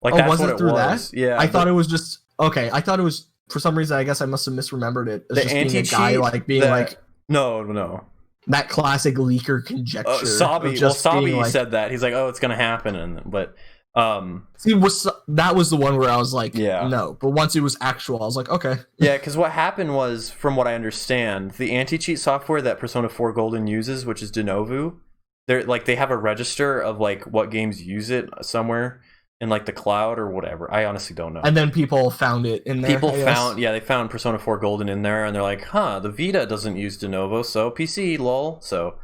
Like that's was what it through was. That? Yeah, I thought it was just okay. I thought it was for some reason. I guess I must have misremembered it. As just being a guy like being like no. That classic leaker conjecture. Sabi said that. He's like, "Oh, it's gonna happen," but that was the one where I was like, yeah, no. But once it was actual, I was like, okay, yeah. Because what happened was, from what I understand, the anti-cheat software that Persona 4 Golden uses, which is Denovu, they have a register of like what games use it somewhere, in like the cloud or whatever. I honestly don't know. And then people found it in there. They found Persona 4 Golden in there, and they're like, huh, the Vita doesn't use de novo, so PC, lol. So,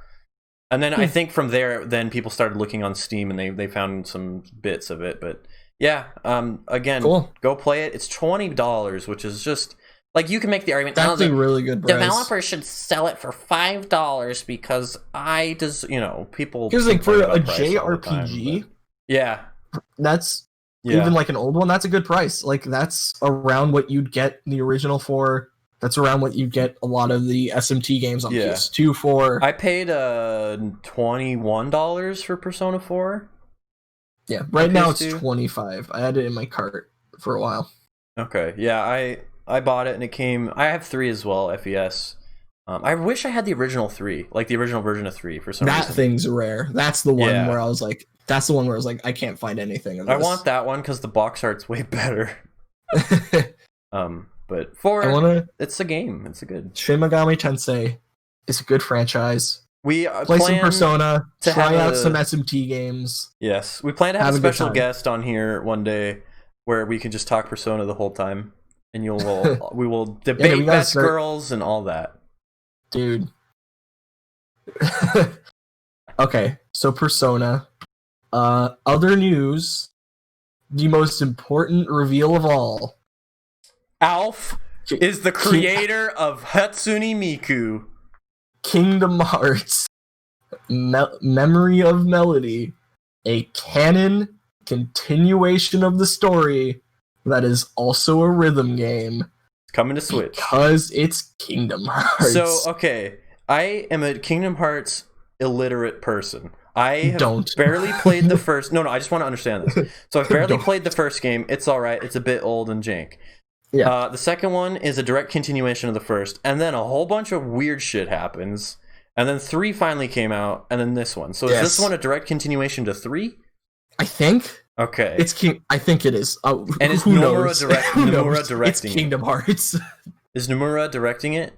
and then I think from there, then people started looking on Steam, and they found some bits of it. But yeah, again, go play it. It's $20, which is just like, you can make the argument. That's a really good price. Developers should sell it for $5 because people. Because like for a JRPG, yeah. That's even like an old one. That's a good price. Like that's around what you'd get the original for. That's around what you get a lot of the SMT games on PS2 for. I paid $21 for Persona 4. Yeah, right now it's $25. I had it in my cart for a while. Okay, yeah, I bought it and it came. I have 3 as well, FES. I wish I had the original 3, like the original version of 3 for some reason. That thing's rare. That's the one where I was like, I can't find anything of this. I want that one because the box art's way better. But 4, it's a game. It's a good. Shin Megami Tensei is a good franchise. We play some Persona, try out some SMT games. Yes, we plan to have a special guest on here one day where we can just talk Persona the whole time, and we will debate best girls and all that. Dude. Okay, so Persona. Other news. The most important reveal of all. Alf is the creator of Hatsune Miku. Kingdom Hearts. Memory of Melody. A canon continuation of the story that is also a rhythm game. Coming to Switch. Because it's Kingdom Hearts. So, okay. I am a Kingdom Hearts illiterate person. I have barely played the first... No, I just want to understand this. So I've barely played the first game. It's alright. It's a bit old and jank. Yeah. The second one is a direct continuation of the first, and then a whole bunch of weird shit happens, and then 3 finally came out, and then this one. So is this one a direct continuation to 3? I think. Okay. I think it is. And is Nomura directing It's Kingdom Hearts. Is Nomura directing it?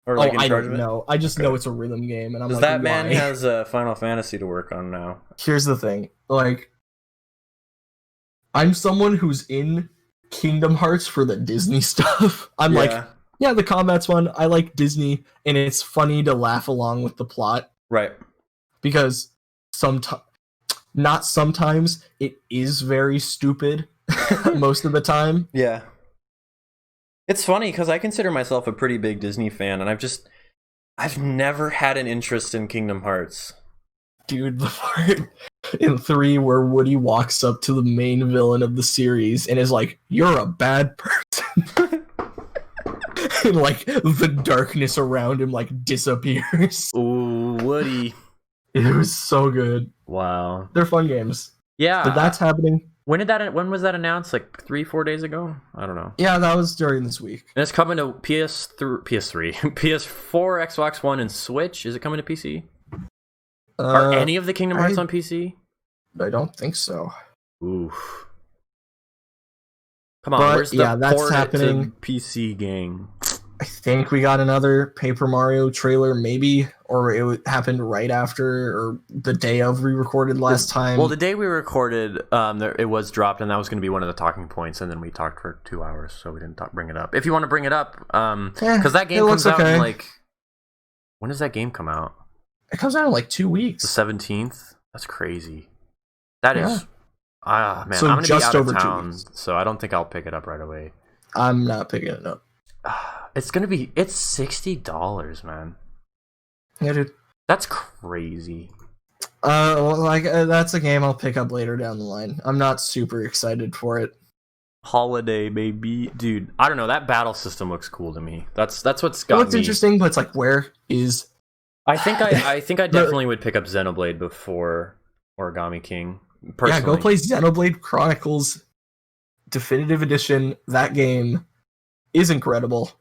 Or I don't know. I just know it's a rhythm game, and I'm like, that man has Final Fantasy to work on now. Here's the thing. Like, I'm someone who's in Kingdom Hearts for the Disney stuff. I'm like, yeah, the combat's fun. I like Disney, and it's funny to laugh along with the plot. Right. Because not sometimes, it is very stupid most of the time. Yeah. It's funny because I consider myself a pretty big Disney fan, and I've never had an interest in Kingdom Hearts. Dude, the part in 3 where Woody walks up to the main villain of the series and is like, "You're a bad person." And like the darkness around him like disappears. Ooh, Woody. It was so good. Wow. They're fun games. Yeah. But that's happening. When was that announced? Like 3-4 days ago? I don't know. Yeah, that was during this week. And it's coming to PS3, PS4, Xbox One, and Switch. Is it coming to PC? Are any of the Kingdom Hearts on PC? I don't think so. Oof. Come on, where's the that's happening. PC gang? I think we got another Paper Mario trailer, maybe, or it happened right after or the day of we recorded last time. Well, the day we recorded, it was dropped, and that was going to be one of the talking points, and then we talked for 2 hours, so we didn't bring it up. If you want to bring it up, because that game comes out in like... When does that game come out? It comes out in like 2 weeks. The 17th? That's crazy. That is... man, so I'm going to be out of town, so I don't think I'll pick it up right away. I'm not picking it up. It's $60, man. Yeah, dude. That's crazy. That's a game I'll pick up later down the line. I'm not super excited for it. Holiday, baby. Dude, I don't know. That battle system looks cool to me. That's what's got me. It's interesting, but it's like, where is... I think I definitely would pick up Xenoblade before Origami King. Personally. Yeah, go play Xenoblade Chronicles Definitive Edition. That game is incredible.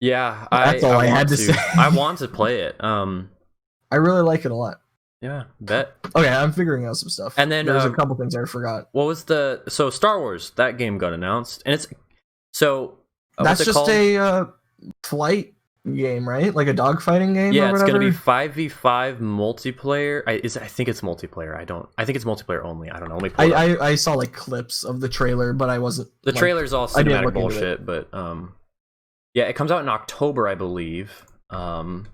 Yeah, that's all I had to say. I want to play it. I really like it a lot. Yeah, bet. Okay, I'm figuring out some stuff. And then there's a couple things I forgot. What was Star Wars? That game got announced, and it's that's just a flight game, right? Like a dogfighting game. Yeah, or it's gonna be whatever? 5v5 multiplayer. I think it's multiplayer. I think it's multiplayer only. I don't know. Let me pull I, it up. I saw like clips of the trailer, but I wasn't. The like, trailer's all I didn't cinematic look into bullshit, it. but yeah, it comes out in October, I believe. And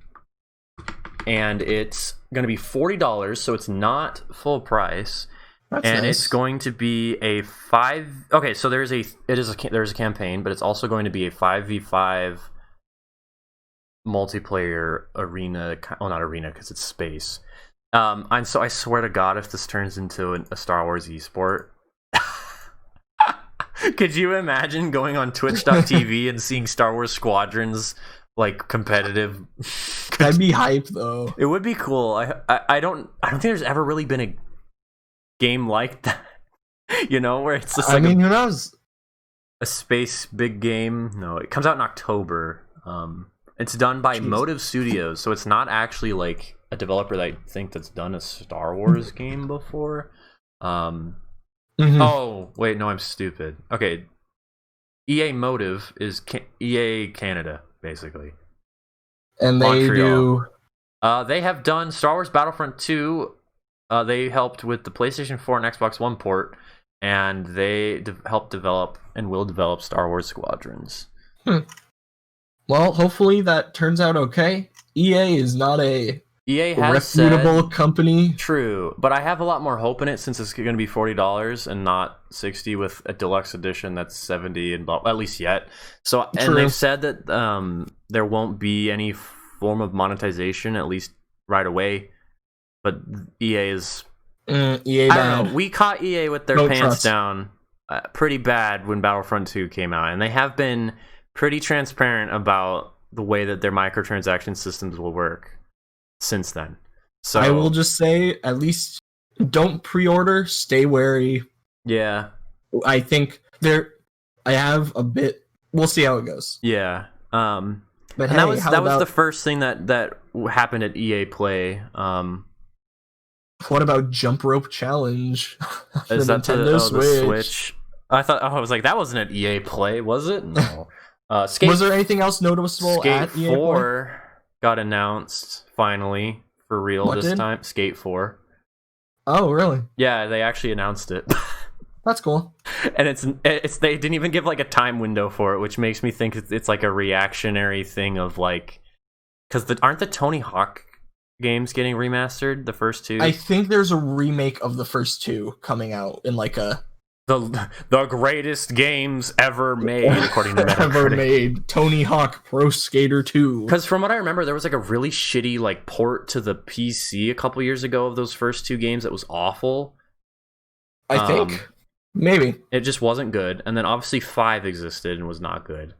it's gonna be $40, so it's not full price. That's And nice. it's going to be a 5. Okay, so there's a campaign, but it's also going to be a 5v5 multiplayer arena. Well, not arena because it's space. And so I swear to God, if this turns into a Star Wars esport, could you imagine going on Twitch.tv and seeing Star Wars Squadrons like competitive? That'd be hype though. It would be cool. I don't think there's ever really been a game like that. You know, where it's just like who knows? a space big game. No, it comes out in October. It's done by Motive Studios, so it's not actually like a developer that I think that's done a Star Wars game before. Oh, wait, no, I'm stupid. Okay. EA Motive is EA Canada, basically. And they Montreal. do. They have done Star Wars Battlefront 2. They helped with the PlayStation 4 and Xbox One port, and they helped develop and will develop Star Wars Squadrons. Well, hopefully that turns out okay. EA is not a EA has reputable said, company. True, but I have a lot more hope in it since it's going to be $40 and not $60 with a deluxe edition that's $70 and at least yet. So, and they've said that there won't be any form of monetization at least right away. But EA is EA. I don't know. We caught EA with their pants trust. down pretty bad when Battlefront 2 came out, and they have been pretty transparent about the way that their microtransaction systems will work since then. So I will just say, at least don't pre-order. Stay wary. Yeah. I think I have a bit. We'll see how it goes. Yeah. But hey, that was the first thing that happened at EA Play. What about Jump Rope Challenge? Is that Nintendo the Switch? I was like, that wasn't at EA Play, was it? No. Was there anything else noticeable Skate at EA 4 Play? got announced finally for real this time. Skate 4. Oh, really? Yeah, they actually announced it. That's cool. And it's they didn't even give like a time window for it, which makes me think it's like a reactionary thing of like, because aren't the Tony Hawk games getting remastered, the first two? I think there's a remake of the first two coming out in like the greatest games ever made, according to Metacritic. Ever made. Tony Hawk Pro Skater 2. Because from what I remember, there was like a really shitty like port to the PC a couple years ago of those first two games that was awful. I think. Maybe. It just wasn't good. And then obviously 5 existed and was not good.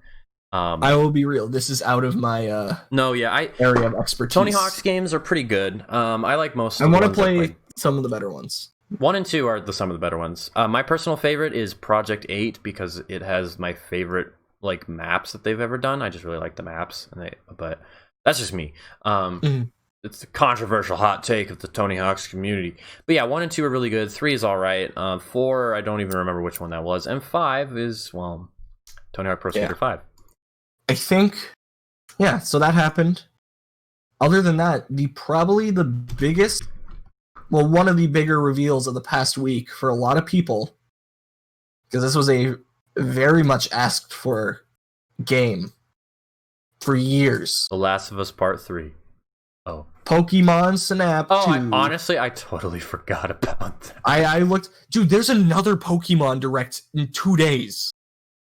I will be real. This is out of my area of expertise. Tony Hawk's games are pretty good. I like most of them. I want to play some of the better ones. 1 and 2 are some of the better ones. My personal favorite is Project 8 because it has my favorite like maps that they've ever done. I just really like the maps, but that's just me. It's a controversial hot take of the Tony Hawk's community. But yeah, 1 and 2 are really good. 3 is all right. 4, I don't even remember which one that was, and 5 is Tony Hawk Pro Skater 5. I think, yeah. So that happened. Other than that, probably the biggest. Well, one of the bigger reveals of the past week for a lot of people, because this was a very much asked for game for years. The Last of Us Part 3. Oh. Pokemon Snap 2. Honestly, I totally forgot about that. I looked... Dude, there's another Pokemon Direct in 2 days.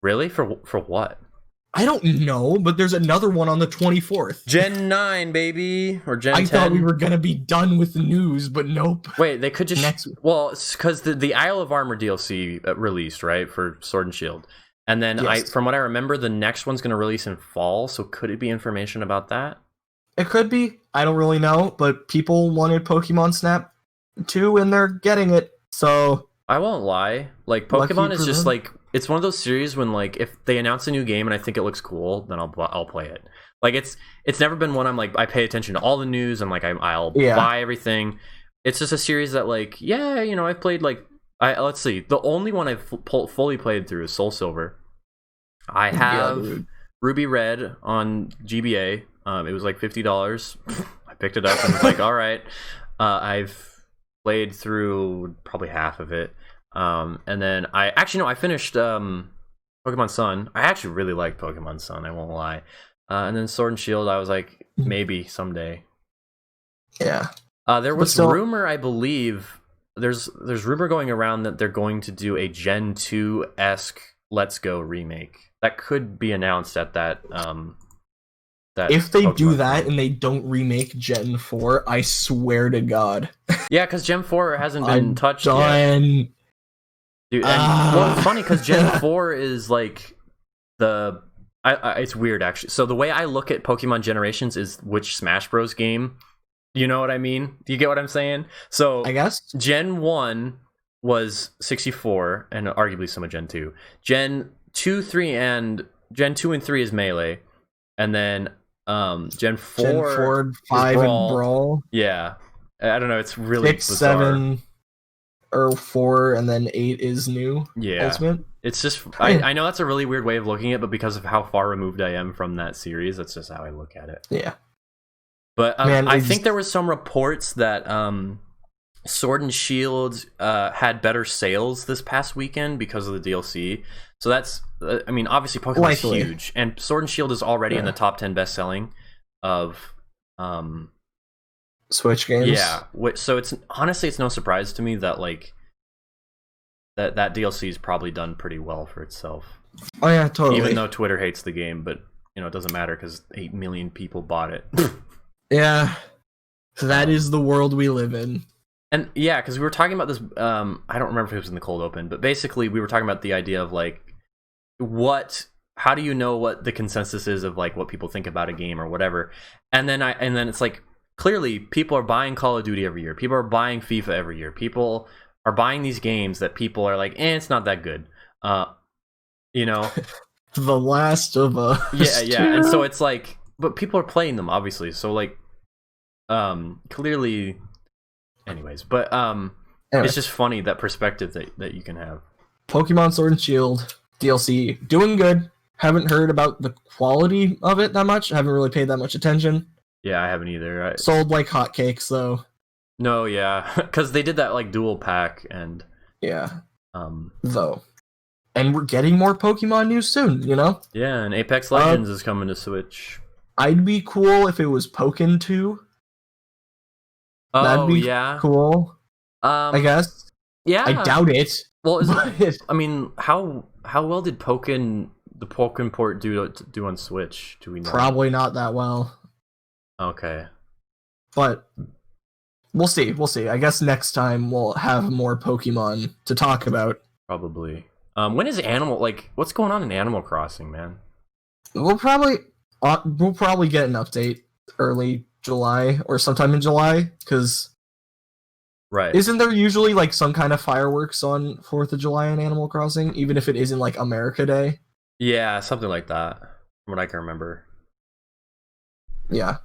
Really? For what? I don't know, but there's another one on the 24th. Gen 9, baby. Or Gen 10. I thought we were going to be done with the news, but nope. Wait, they could just... Well, it's because the Isle of Armor DLC released, right? For Sword and Shield. And then, yes. From what I remember, the next one's going to release in fall, so could it be information about that? It could be. I don't really know, but people wanted Pokemon Snap 2, and they're getting it, so... I won't lie. Like, Pokemon is just, like... It's one of those series when, like, if they announce a new game and I think it looks cool, then I'll play it. Like, it's never been one I'm, like, I pay attention to all the news, and, like, I'll buy everything. It's just a series that, like, yeah, you know, I've played, like... let's see. The only one I've fully played through is Soul Silver. I have Ruby Red on GBA. It was like $50. I picked it up and was like, all right. I've played through probably half of it. And then I finished Pokemon Sun. I actually really liked Pokemon Sun, I won't lie. And then Sword and Shield, I was like, maybe someday. Yeah. There was rumor, I believe, there's rumor going around that they're going to do a Gen 2-esque Let's Go remake. That could be announced at that if they Pokemon do that thing. and they don't remake Gen 4, I swear to God. Yeah, because Gen 4 hasn't been touched yet. Done. Dude, and well, it's funny because Gen 4 is like it's weird actually. So the way I look at Pokemon Generations is which Smash Bros. Game. You know what I mean? Do you get what I'm saying? So I guess Gen 1 was 64 and arguably some of Gen 2. Gen 2, 3, and Gen 2 and 3 is Melee. And then Gen 4, 5, Brawl. and Brawl. Yeah. I don't know, it's really 6, bizarre. 7, or 4, and then 8 is new. Yeah. Ultimate. It's just I know that's a really weird way of looking at it, but because of how far removed I am from that series, that's just how I look at it. Yeah. But I think there was some reports that Sword and Shield had better sales this past weekend because of the DLC. So that's, I mean, obviously Pokemon's huge, and Sword and Shield is already in the top 10 best-selling of Switch games. Yeah, so it's honestly it's no surprise to me that like that DLC is probably done pretty well for itself. Oh yeah, totally. Even though Twitter hates the game, but you know it doesn't matter because 8 million people bought it. Yeah, that is the world we live in. And yeah, because we were talking about this. I don't remember if it was in the cold open, but basically we were talking about the idea of like how do you know what the consensus is of like what people think about a game or whatever? And then it's like clearly people are buying Call of Duty every year. People are buying FIFA every year. People are buying these games that people are like, it's not that good. You know, The Last of Us. Yeah. And so it's like, but people are playing them obviously. So like, clearly, anyways. But anyway. It's just funny that perspective that you can have. Pokemon Sword and Shield DLC doing good. Haven't heard about the quality of it that much. Haven't really paid that much attention. Yeah, I haven't either. Sold like hotcakes though. No, yeah, because they did that like dual pack and yeah, though, and we're getting more Pokemon news soon. You know. Yeah, and Apex Legends is coming to Switch. I'd be cool if it was Pokken 2. That'd be cool. I guess. Yeah, I doubt it. Well, I mean, how well did the Pokken port do on Switch? Do we know? Probably not that well. Okay. But we'll see. We'll see. I guess next time we'll have more Pokemon to talk about. Probably. When is what's going on in Animal Crossing, man? We'll probably get an update early July or sometime in July, because right. Isn't there usually like some kind of fireworks on 4th of July in Animal Crossing, even if it isn't like America Day? Yeah, something like that, from what I can remember. Yeah.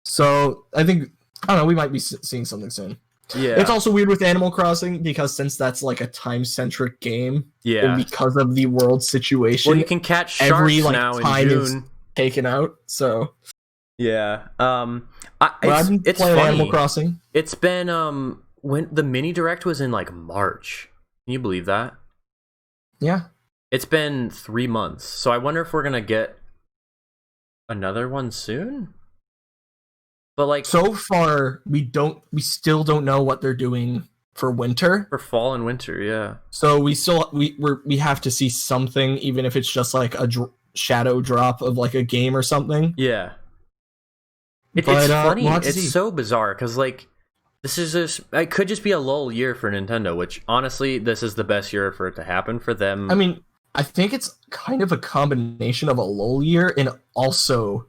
So I think, I don't know, we might be seeing something soon. Yeah. It's also weird with Animal Crossing because since that's like a time-centric game, yeah, and because of the world situation, well, you can catch sharks every now in June. Is taken out. So yeah, it's funny. Animal Crossing. It's been when the mini direct was in like March. Can you believe that? Yeah. It's been 3 months, so I wonder if we're gonna get another one soon. But like so far, we still don't know what they're doing for winter, for fall and winter. Yeah. So we have to see something, even if it's just like a shadow drop of like a game or something. Yeah. It's funny. It's so bizarre because like it could just be a lull year for Nintendo, which honestly, this is the best year for it to happen for them. I mean, I think it's kind of a combination of a lull year and also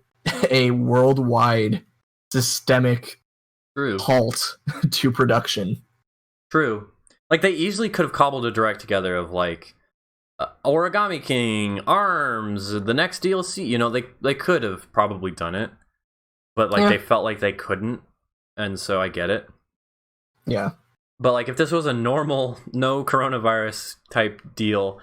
a worldwide systemic halt to production. True. Like they easily could have cobbled a direct together of like Origami King, ARMS, the next DLC. You know, they could have probably done it, but like they felt like they couldn't, and so I get it. Yeah. But like if this was a normal no coronavirus type deal,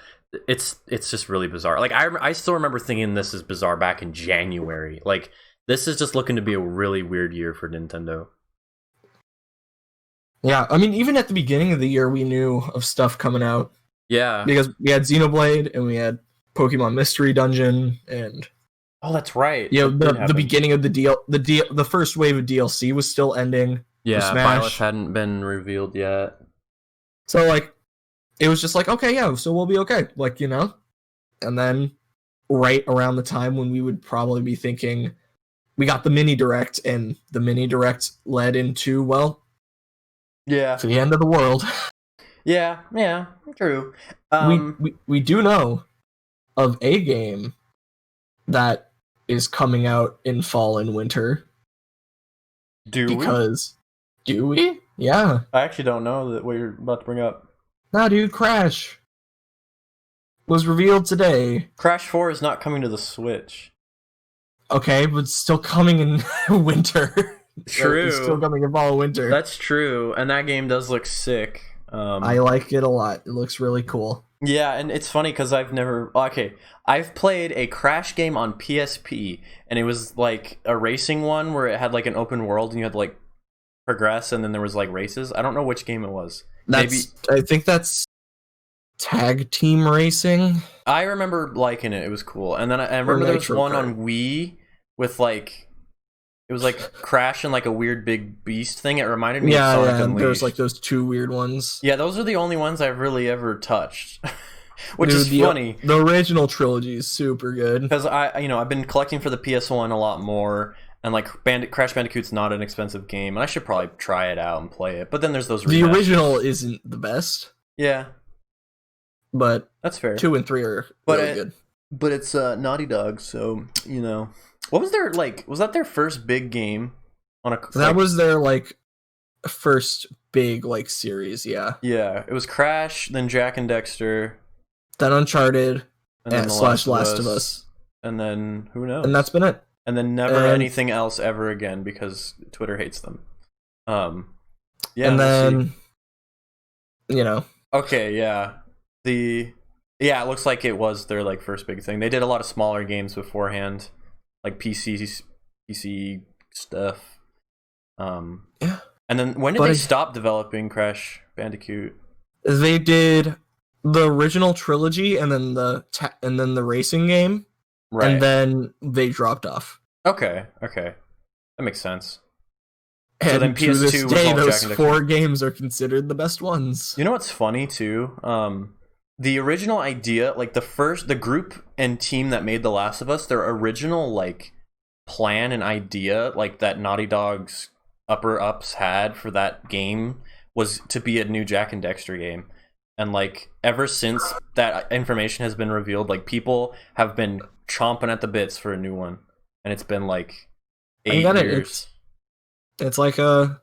it's just really bizarre. Like I still remember thinking this is bizarre back in January. Like This is just looking to be a really weird year for Nintendo. Yeah, I mean, even at the beginning of the year, we knew of stuff coming out. Yeah, because we had Xenoblade and we had Pokemon Mystery Dungeon and that's right. The beginning of the first wave of DLC was still ending. Yeah, Byleth hadn't been revealed yet. So like, it was just like, okay, yeah, so we'll be okay, like, you know. And then right around the time when we would probably be thinking, we got the mini direct, and the mini direct led into to the end of the world. Yeah, true. We do know of a game that is coming out in fall and winter. Do we? Yeah. I actually don't know that what you're about to bring up. Nah, dude, Crash was revealed today. Crash 4 is not coming to the Switch. Okay, but still coming in winter. True. It's still coming in fall and winter. That's true, and that game does look sick. I like it a lot. It looks really cool. Yeah, and it's funny because I've played a Crash game on PSP, and it was like a racing one where it had like an open world and you had to like progress, and then there was like races. I don't know which game it was. I think that's Tag Team Racing. I remember liking it. It was cool. And then I remember there was one on Wii with like, it was like Crash and like a weird big beast thing. It reminded me of Sonic Unleashed. There's like those two weird ones. Yeah, those are the only ones I've really ever touched. Which is funny. The original trilogy is super good. Because I've been collecting for the PS1 a lot more, and like Crash Bandicoot's not an expensive game, and I should probably try it out and play it. But then there's those remasters. The original isn't the best. Yeah. But that's fair. 2 and 3 are really good. But it's Naughty Dog, so you know. What was their was that their first big game on a That was their like first big like series, yeah. Yeah. It was Crash, then Jack and Dexter, then Uncharted, and then Last of Us. And then who knows? And that's been it. And then never anything else ever again because Twitter hates them. Yeah. And then you know. Okay, yeah. It looks like it was their like first big thing. They did a lot of smaller games beforehand, like PC stuff. Yeah. And then when did they stop developing Crash Bandicoot? They did the original trilogy and then the racing game, right? And then they dropped off. Okay, that makes sense. And so then PS2 to this day, those 4 games are considered the best ones. You know what's funny too? The original idea, like the group and team that made The Last of Us, their original like plan and idea, like that Naughty Dog's upper ups had for that game, was to be a new Jack and Dexter game. And like ever since that information has been revealed, like people have been chomping at the bits for a new one, and it's been like 8 years. It's like I've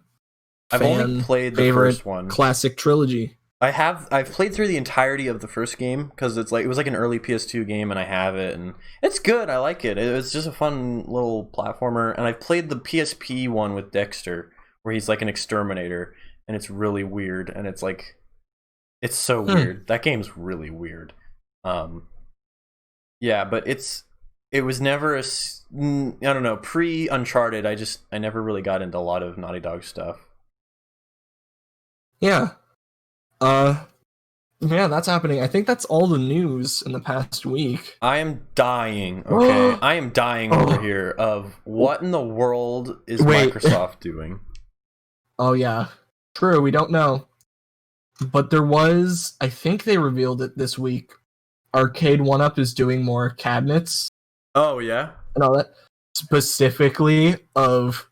only played the first one. Classic trilogy. I've played through the entirety of the first game because it was like an early PS2 game, and I have it, and it's good. I like it. It's just a fun little platformer. And I've played the PSP one with Dexter, where he's like an exterminator, and it's really weird. And it's like, it's so weird. That game's really weird. Yeah, but it was never I don't know, pre-Uncharted. I never really got into a lot of Naughty Dog stuff. Yeah. Yeah, that's happening. I think that's all the news in the past week. I am dying, okay? I am dying over here of what in the world is Microsoft doing? Oh, yeah. True, we don't know. But there was, I think they revealed it this week, Arcade 1UP is doing more cabinets. Oh, yeah? And all that. Specifically of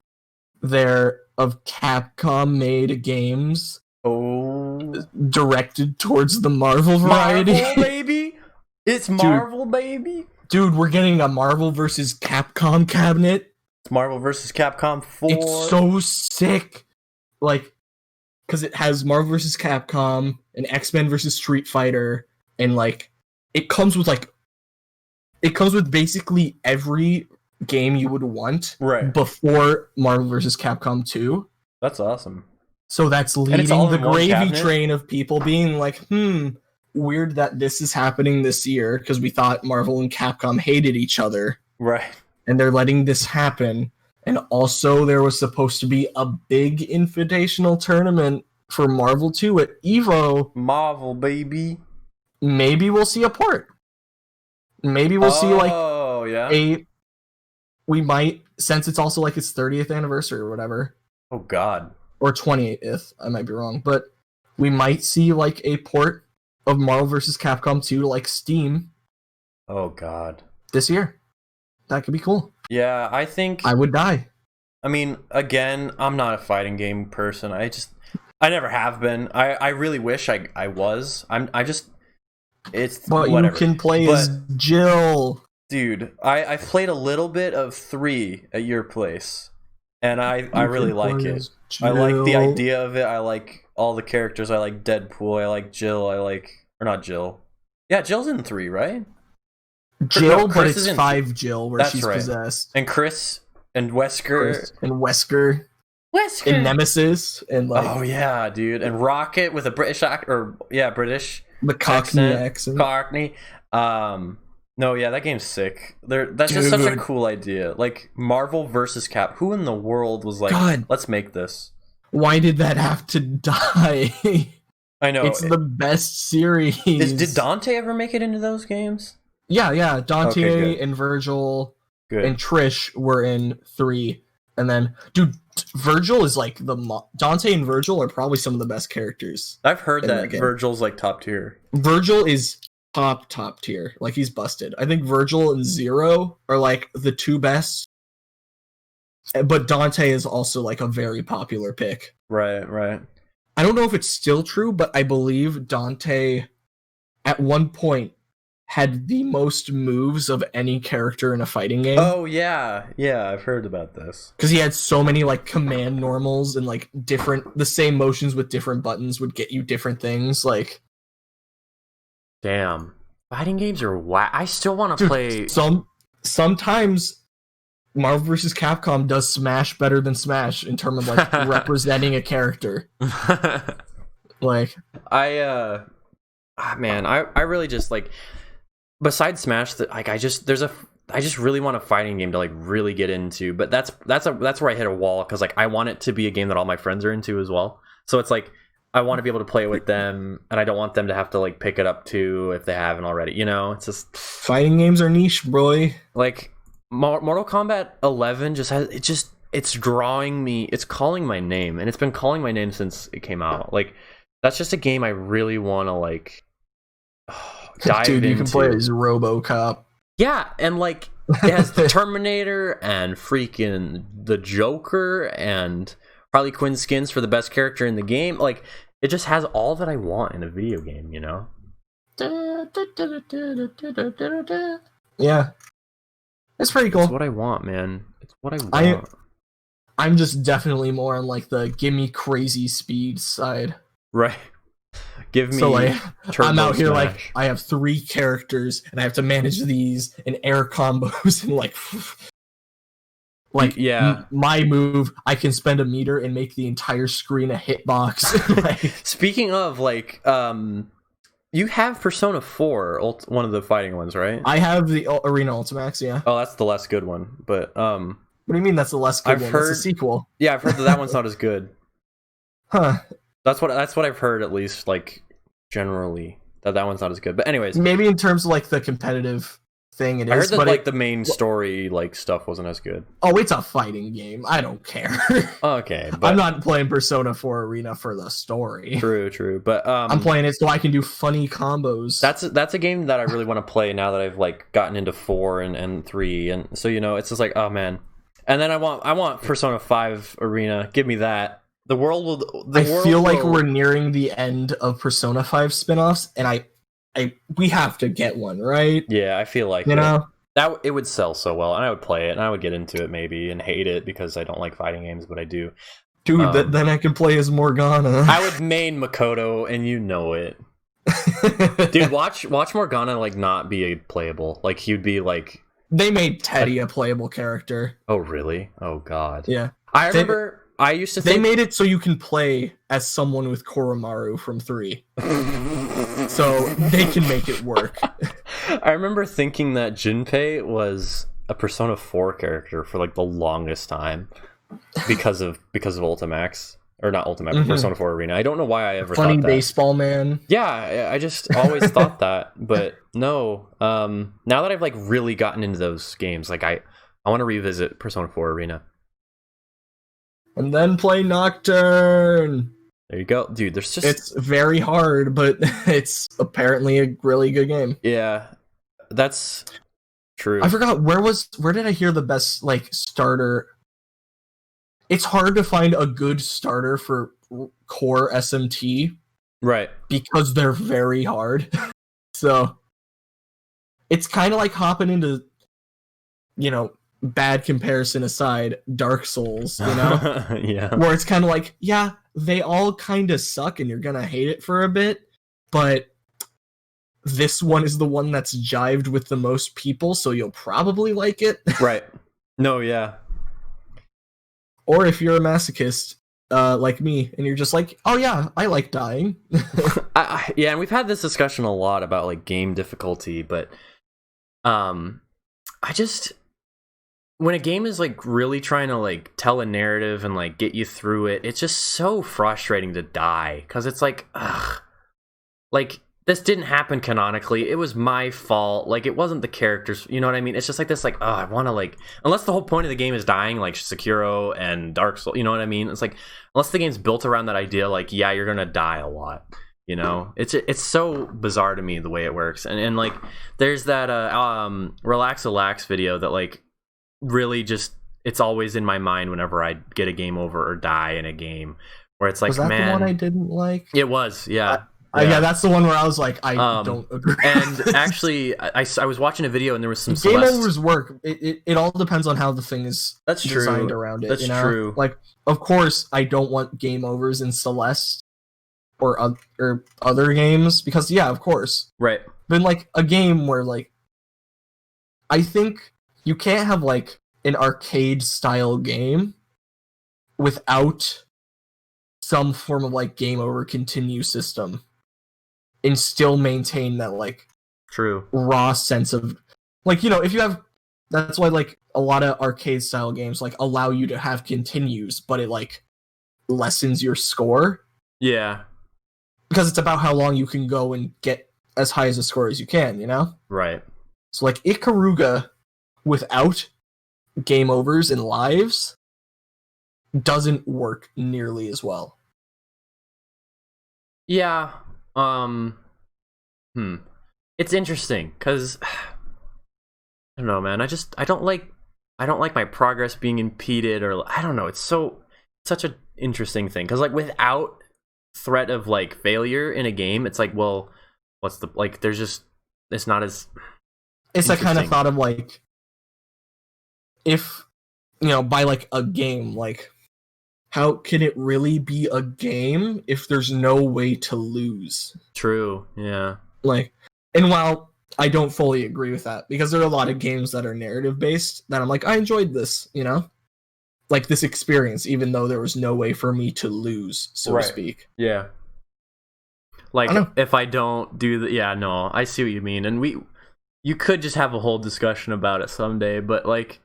Capcom-made games. Oh, directed towards the Marvel variety. Marvel, baby! It's Marvel, baby! Dude, we're getting a Marvel vs. Capcom cabinet. It's Marvel vs. Capcom 4. It's so sick. Like, because it has Marvel vs. Capcom, and X-Men vs. Street Fighter, and like, it comes with basically every game you would want before Marvel vs. Capcom 2. That's awesome. So that's leading the gravy train of people being like, weird that this is happening this year because we thought Marvel and Capcom hated each other. Right. and they're letting this happen. And also, there was supposed to be a big invitational tournament for Marvel 2 at EVO. Marvel, baby. Maybe we'll see a port. Maybe we'll see we might, since it's also like its 30th anniversary or whatever. Oh God. Or 28th, I might be wrong, but we might see like a port of Marvel vs. Capcom 2 to like Steam. Oh God. This year. That could be cool. Yeah, I think I would die. I mean, again, I'm not a fighting game person. I never have been. I really wish I was. It's but whatever. You can play as Jill. Dude, I played a little bit of 3 at your place, and I really like it. I like the idea of it. I like all the characters. I like Deadpool. I like Jill. Or not Jill. Yeah, Jill's in 3, right? Jill, but it's 5 Jill where she's possessed. And Chris and Wesker. Wesker. And Nemesis. And like, oh yeah, dude. And Rocket with a British British. The Cockney accent. Cockney. No, yeah, that game's sick. That's just such a cool idea. Like Marvel versus Cap. Who in the world was like, God, let's make this? Why did that have to die? I know. It's the best series. Did Dante ever make it into those games? Yeah. Dante and Virgil and Trish were in 3. And then, dude, Virgil is like Dante and Virgil are probably some of the best characters. I've heard that Virgil's like top tier. Virgil is top tier. Like, he's busted. I think Virgil and Zero are like the 2 best. But Dante is also like a very popular pick. Right. I don't know if it's still true, but I believe Dante at one point had the most moves of any character in a fighting game. Oh yeah, I've heard about this. Because he had so many like command normals and like the same motions with different buttons would get you different things. Like, damn, fighting games are whack. I still want to play. Sometimes Marvel vs. Capcom does Smash better than Smash in terms of like representing a character. Like, I really just like. Besides Smash, I just really want a fighting game to like really get into, but that's where I hit a wall because like I want it to be a game that all my friends are into as well. So it's like I want to be able to play it with them, and I don't want them to have to like pick it up too if they haven't already. You know, it's just fighting games are niche, boy. Like Mortal Kombat 11 it's drawing me. It's calling my name, and it's been calling my name since it came out. Like that's just a game I really want to like. Dive Dude, you into. can play as RoboCop. Yeah, and like it has the Terminator and freaking the Joker and Harley Quinn skins for the best character in the game. Like it just has all that I want in a video game, you know? Yeah. It's pretty cool. It's what I want, man. It's what I want. I'm just definitely more on like the gimme crazy speed side. Right. Give me. So like, I'm out here Smash. like I have 3 characters and I have to manage these and air combos and like yeah. My move, I can spend a meter and make the entire screen a hitbox. Like, speaking of like, you have Persona 4, one of the fighting ones, right? I have the Arena Ultimax. Yeah. Oh, that's the less good one, but What do you mean that's the less good one? That's a sequel. Yeah, I've heard that one's not as good. Huh. That's what I've heard, at least, like, generally, that one's not as good. But anyways. Maybe in terms of, like, the competitive thing it is. I heard that, but like, the main story, like, stuff wasn't as good. Oh, it's a fighting game. I don't care. Okay. But I'm not playing Persona 4 Arena for the story. True. But I'm playing it so I can do funny combos. That's a game that I really want to play now that I've, like, gotten into 4 and 3. And so, you know, it's just like, oh, man. And then I want Persona 5 Arena. Give me that. I feel like we're nearing the end of Persona 5 spin-offs, and we have to get one, right? Yeah, I feel like you know that it would sell so well, and I would play it, and I would get into it maybe, and hate it because I don't like fighting games, but I do. Dude, then I can play as Morgana. I would main Makoto, and you know it. Dude, watch Morgana like not be playable. Like he'd be like. They made Teddy a playable character. Oh really? Oh god. Yeah, I remember. I used to think... They made it so you can play as someone with Koromaru from 3. So they can make it work. I remember thinking that Junpei was a Persona 4 character for like the longest time because of Ultimax. Or not Ultimate, but Persona 4 Arena. I don't know why I ever Funny thought that. baseball man. Yeah, I just always thought that, but no. Now that I've like really gotten into those games, like I want to revisit Persona 4 Arena. And then play Nocturne. There you go, dude. It's very hard, but it's apparently a really good game. Yeah, that's true. I forgot where did I hear the best like starter. It's hard to find a good starter for core SMT. Right. Because they're very hard. So it's kind of like hopping into, bad comparison aside, Dark Souls, Yeah. Where it's kind of like, yeah, they all kind of suck and you're going to hate it for a bit, but this one is the one that's jived with the most people, so you'll probably like it. Right. No, yeah. Or if you're a masochist, like me, and you're just like, oh yeah, I like dying. Yeah, and we've had this discussion a lot about like game difficulty, but I just, when a game is like really trying to like tell a narrative and like get you through it, it's just so frustrating to die because it's like, ugh, like this didn't happen canonically. It was my fault. Like it wasn't the characters. You know what I mean? It's just like this. Like, oh, I want to like, unless the whole point of the game is dying, like Sekiro and Dark Souls. You know what I mean? It's like, unless the game's built around that idea, like, yeah, you're gonna die a lot. You know, it's so bizarre to me the way it works. And like, there's that Relax video that like really just, it's always in my mind whenever I get a game over or die in a game, where it's like, was that man, the one I didn't like? It was, yeah. Yeah, that's the one where I was like, I don't agree. And actually, I was watching a video and there was some game overs work. It all depends on how the thing is designed true. around it. That's true. Like, of course, I don't want game overs in Celeste or other games because, yeah, of course. Right. Then like a game where like, I think you can't have like an arcade style game without some form of like game over continue system. And still maintain that like true raw sense of like, if you have, that's why like a lot of arcade style games like allow you to have continues, but it like lessens your score. Yeah, because it's about how long you can go and get as high as a score as you can, right. So like Ikaruga without game overs and lives doesn't work nearly as well. Yeah. It's interesting because I don't know, man. I don't like my progress being impeded, or I don't know. It's such an interesting thing because like without threat of like failure in a game, it's like, well, what's the like? There's just, it's not as. It's that kind of thought of like, if by like a game, like how can it really be a game if there's no way to lose? True. Yeah. Like, and while I don't fully agree with that, because there are a lot of games that are narrative based that I'm like, I enjoyed this, like this experience, even though there was no way for me to lose, so to speak. Yeah. Like if I don't do the, yeah, no, I see what you mean, and you could just have a whole discussion about it someday, but like,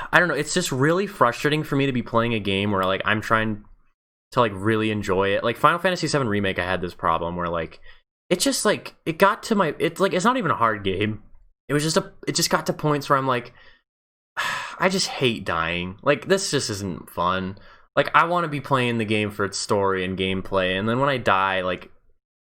I don't know, it's just really frustrating for me to be playing a game where like I'm trying to like really enjoy it. Like Final Fantasy VII Remake, I had this problem where like it just like it got to my, it's like, it's not even a hard game. It just got to points where I'm like, I just hate dying. Like this just isn't fun. Like I want to be playing the game for its story and gameplay, and then when I die, like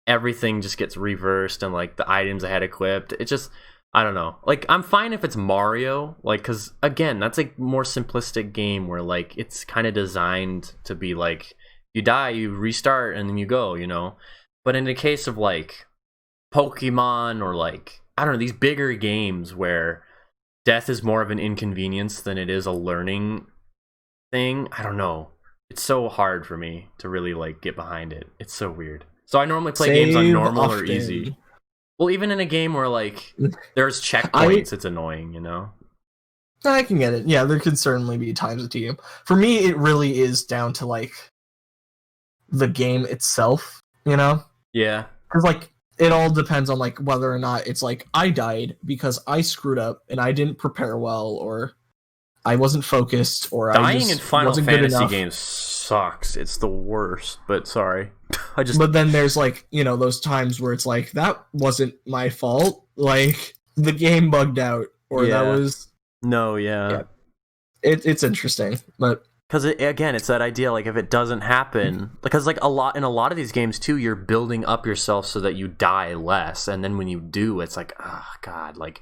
everything just gets reversed and like the items I had equipped, it just, I don't know. Like, I'm fine if it's Mario, like, because, again, that's a more simplistic game where, like, it's kind of designed to be, like, you die, you restart, and then you go, But in the case of, like, Pokemon or, like, I don't know, these bigger games where death is more of an inconvenience than it is a learning thing, I don't know. It's so hard for me to really, like, get behind it. It's so weird. So I normally play games on normal or easy. Well, even in a game where, like, there's checkpoints, it's annoying, I can get it. Yeah, there could certainly be times of TM. For me, it really is down to, like, the game itself, Yeah. Because, like, it all depends on like whether or not it's like I died because I screwed up and I didn't prepare well, or I wasn't focused, or dying I just in Final wasn't Fantasy good enough. games sucks. It's the worst. But sorry, But then there's like, you know, those times where it's like that wasn't my fault. Like the game bugged out, or that was yeah. It's interesting, but because again, it's that idea like if it doesn't happen, because like in a lot of these games too, you're building up yourself so that you die less, and then when you do, it's like, oh god, like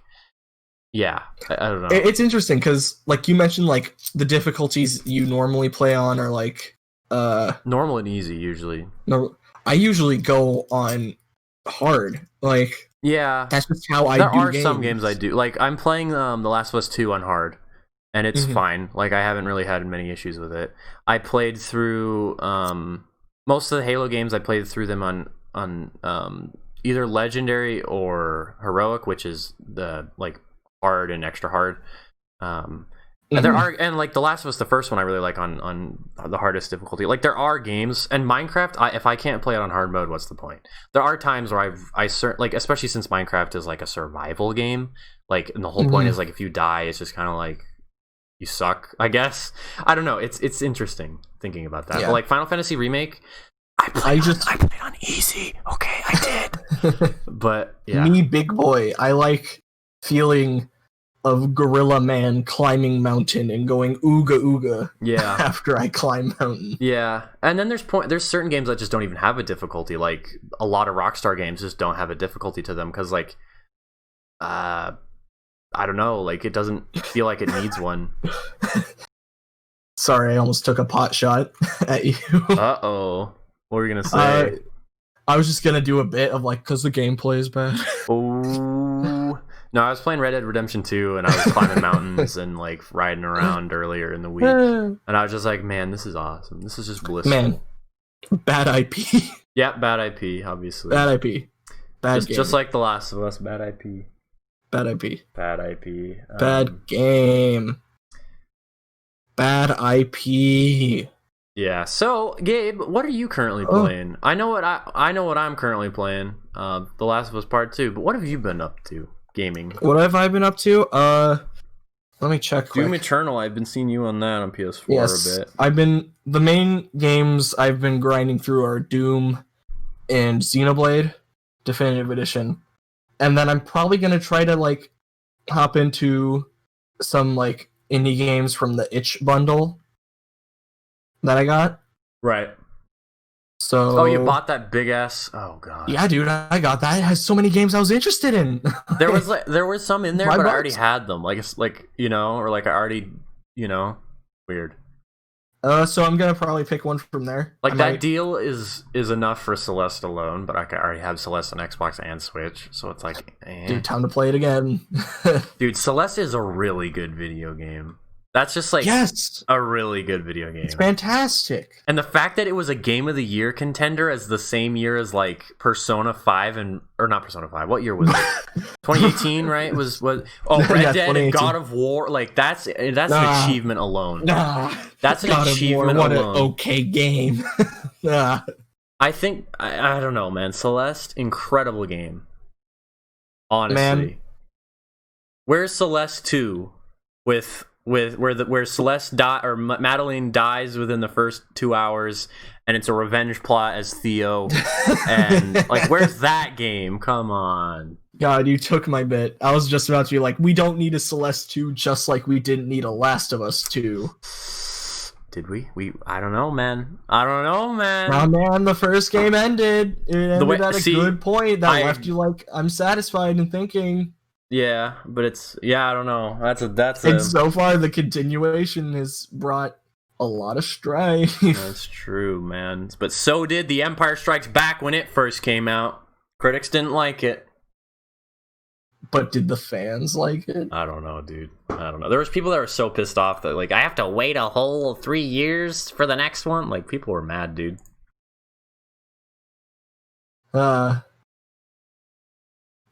yeah, I don't know. It's interesting because like you mentioned, like the difficulties you normally play on are like normal and easy usually. No, I usually go on hard. Like yeah, that's just how I do. There are some games I do. Like I'm playing The Last of Us 2 on hard. And it's fine. Like I haven't really had many issues with it. I played through most of the Halo games. I played through them on either Legendary or Heroic, which is the like hard and extra hard. And there are, and like The Last of Us, the first one, I really like on the hardest difficulty. Like there are games, and Minecraft. If I can't play it on hard mode, what's the point? There are times where like especially since Minecraft is like a survival game. Like, and the whole point is like if you die, it's just kind of like you suck, I guess. I don't know. It's interesting thinking about that. Yeah. But like Final Fantasy Remake, I played on easy. Okay, I did. But yeah, me, big boy, I like feeling of Gorilla Man climbing mountain and going ooga ooga. Yeah. After I climb mountain. Yeah, and then there's certain games that just don't even have a difficulty. Like a lot of Rockstar games just don't have a difficulty to them because like, I don't know, like it doesn't feel like it needs one. Sorry, I almost took a pot shot at you. Uh-oh. What were you gonna say? I was just gonna do a bit of like, cause the gameplay is bad. Oh. No, I was playing Red Dead Redemption 2 and I was climbing mountains and like riding around earlier in the week. And I was just like, man, this is awesome. This is just blissful. Man, bad IP. Yeah, bad IP, obviously. Bad IP. Just like The Last of Us, bad IP. Bad IP. Bad IP. Bad game. Bad IP. Yeah. So, Gabe, what are you currently playing? I know what I'm currently playing. The Last of Us Part 2. But what have you been up to, gaming? What have I been up to? Let me check. Doom Eternal. I've been seeing you on that on PS4 a bit. The main games I've been grinding through are Doom and Xenoblade Definitive Edition. And then I'm probably going to try to, like, hop into some, like, indie games from the itch bundle that I got. Right. So... Oh, you bought that big-ass... Oh, God. Yeah, dude, I got that. It has so many games I was interested in. There was some in there, but I already had them. Like, it's, like, you know, or, like, I already, you know, weird. So I'm gonna probably pick one from there. Like that deal is enough for Celeste alone, but I already have Celeste on Xbox and Switch, so it's like, dude, time to play it again. Dude, Celeste is a really good video game. That's just like a really good video game. It's fantastic. And the fact that it was a Game of the Year contender as the same year as like Persona 5 or not Persona 5. What year was it? 2018, right? Was Red Dead and God of War. Like that's an achievement alone. That's an achievement alone. What an okay game. I think I don't know, man. Celeste, incredible game. Honestly. Man. Where's Celeste 2 where Celeste or Madeline dies within the first 2 hours, and it's a revenge plot as Theo, and like, where's that game? Come on, God, you took my bit. I was just about to be like, we don't need a Celeste 2, just like we didn't need a Last of Us 2. Did we? I don't know, man. Oh man, the first game ended. It ended at a good point that left you like, I'm satisfied and thinking. Yeah, but I don't know. And so far the continuation has brought a lot of strife. That's true, man. But so did The Empire Strikes Back when it first came out. Critics didn't like it. But did the fans like it? I don't know, dude. I don't know. There was people that were so pissed off that like I have to wait a whole 3 years for the next one. Like people were mad, dude. But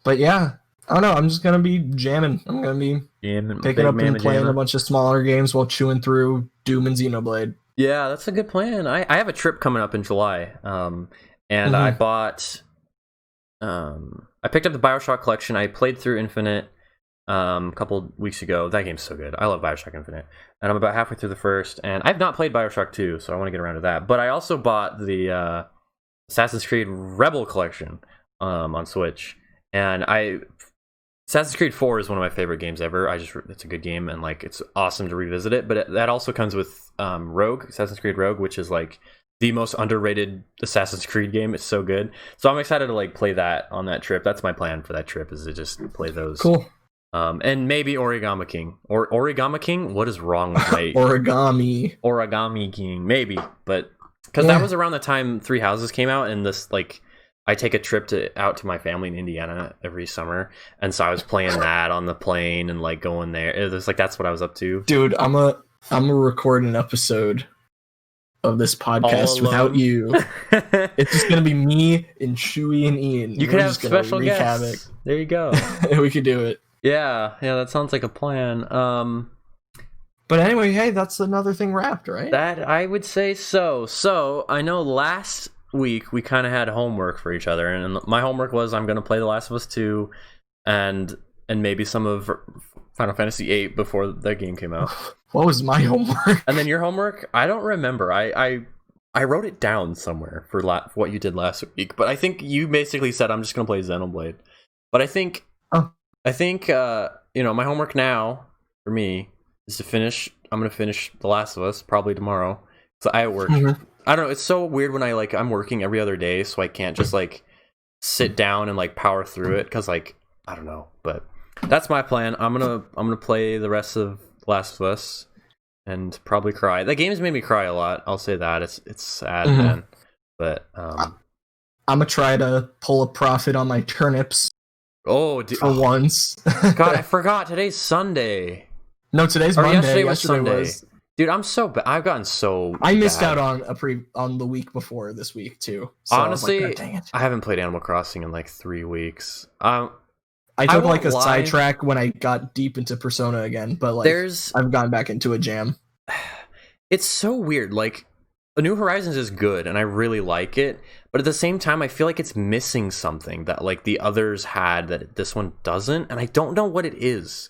yeah. I don't know, I'm just gonna be jamming. I'm gonna be picking up and playing a bunch of smaller games while chewing through Doom and Xenoblade. Yeah, that's a good plan. I have a trip coming up in July, and I bought I picked up the BioShock collection. I played through Infinite a couple weeks ago. That game's so good. I love BioShock Infinite. And I'm about halfway through the first, and I've not played BioShock 2, so I want to get around to that. But I also bought the Assassin's Creed Rebel collection on Switch. And Assassin's Creed 4 is one of my favorite games ever. It's a good game, and like it's awesome to revisit it. But that also comes with Rogue, Assassin's Creed Rogue, which is like the most underrated Assassin's Creed game. It's so good. So I'm excited to like play that on that trip. That's my plan for that trip, is to just play those. Cool. And maybe Origami King. Or Origami King? What is wrong with my Origami King? Maybe, but because that was around the time Three Houses came out, and this like I take a trip out to my family in Indiana every summer, and so I was playing that on the plane and like going there. It was like that's what I was up to. Dude, I'm a record an episode of this podcast without you. It's just gonna be me and Chewy and Ian. You could have special guests. There you go. We could do it. Yeah, that sounds like a plan. But anyway, hey, that's another thing wrapped, right? That I would say so. So I know last week we kind of had homework for each other, and my homework was I'm going to play The Last of Us 2 and maybe some of Final Fantasy 8 before that game came out. What was my homework? And then your homework? I don't remember. I wrote it down somewhere for what you did last week, but I think you basically said I'm just going to play Xenoblade. But I think my homework now for me is to finish. I'm going to finish The Last of Us probably tomorrow. So I work. Mm-hmm. I don't know. It's so weird when I'm working every other day, so I can't just like sit down and like power through it because like I don't know. But that's my plan. I'm gonna play the rest of Last of Us and probably cry. That game has made me cry a lot. I'll say that it's sad, man. But I'm gonna try to pull a profit on my turnips. For once. God, I forgot. Today's Sunday. No, today's Monday. Yesterday was Sunday. Dude, I'm so bad. I've gotten so I missed out on the week before this week too. So honestly, I was like, dang it. I haven't played Animal Crossing in like 3 weeks. I took like a sidetrack when I got deep into Persona again, but like I've gone back into a jam. It's so weird. Like New Horizons is good and I really like it, but at the same time I feel like it's missing something that like the others had that this one doesn't, and I don't know what it is.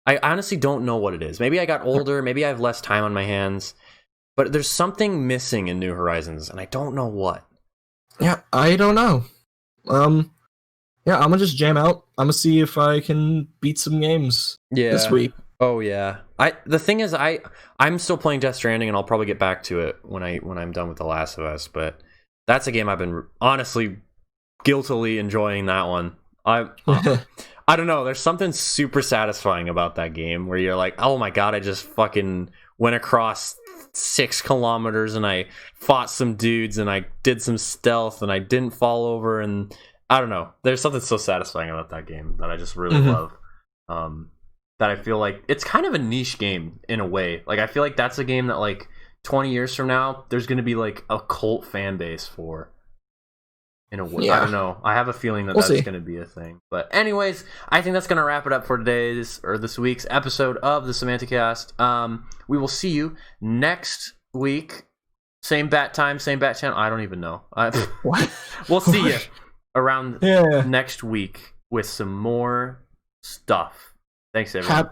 I honestly don't know what it is. Maybe I got older, maybe I have less time on my hands, but there's something missing in New Horizons and I don't know what. Yeah, I don't know. Yeah, I'm gonna just jam out. I'm gonna see if I can beat some games this week. Oh yeah. The thing is I'm still playing Death Stranding and I'll probably get back to it when I'm done with The Last of Us, but that's a game I've been honestly guiltily enjoying that one. I don't know, there's something super satisfying about that game where you're like, oh my god, I just fucking went across 6 kilometers and I fought some dudes and I did some stealth and I didn't fall over, and I don't know, there's something so satisfying about that game that I just really love. That I feel like it's kind of a niche game in a way. Like I feel like that's a game that like 20 years from now there's going to be like a cult fan base for. In a way, yeah. I don't know. I have a feeling that that's going to be a thing. But anyways, I think that's going to wrap it up for this week's episode of the Semanti-Cast. We will see you next week. Same bat time, same bat channel. I don't even know. What? We'll see you around next week with some more stuff. Thanks, everyone.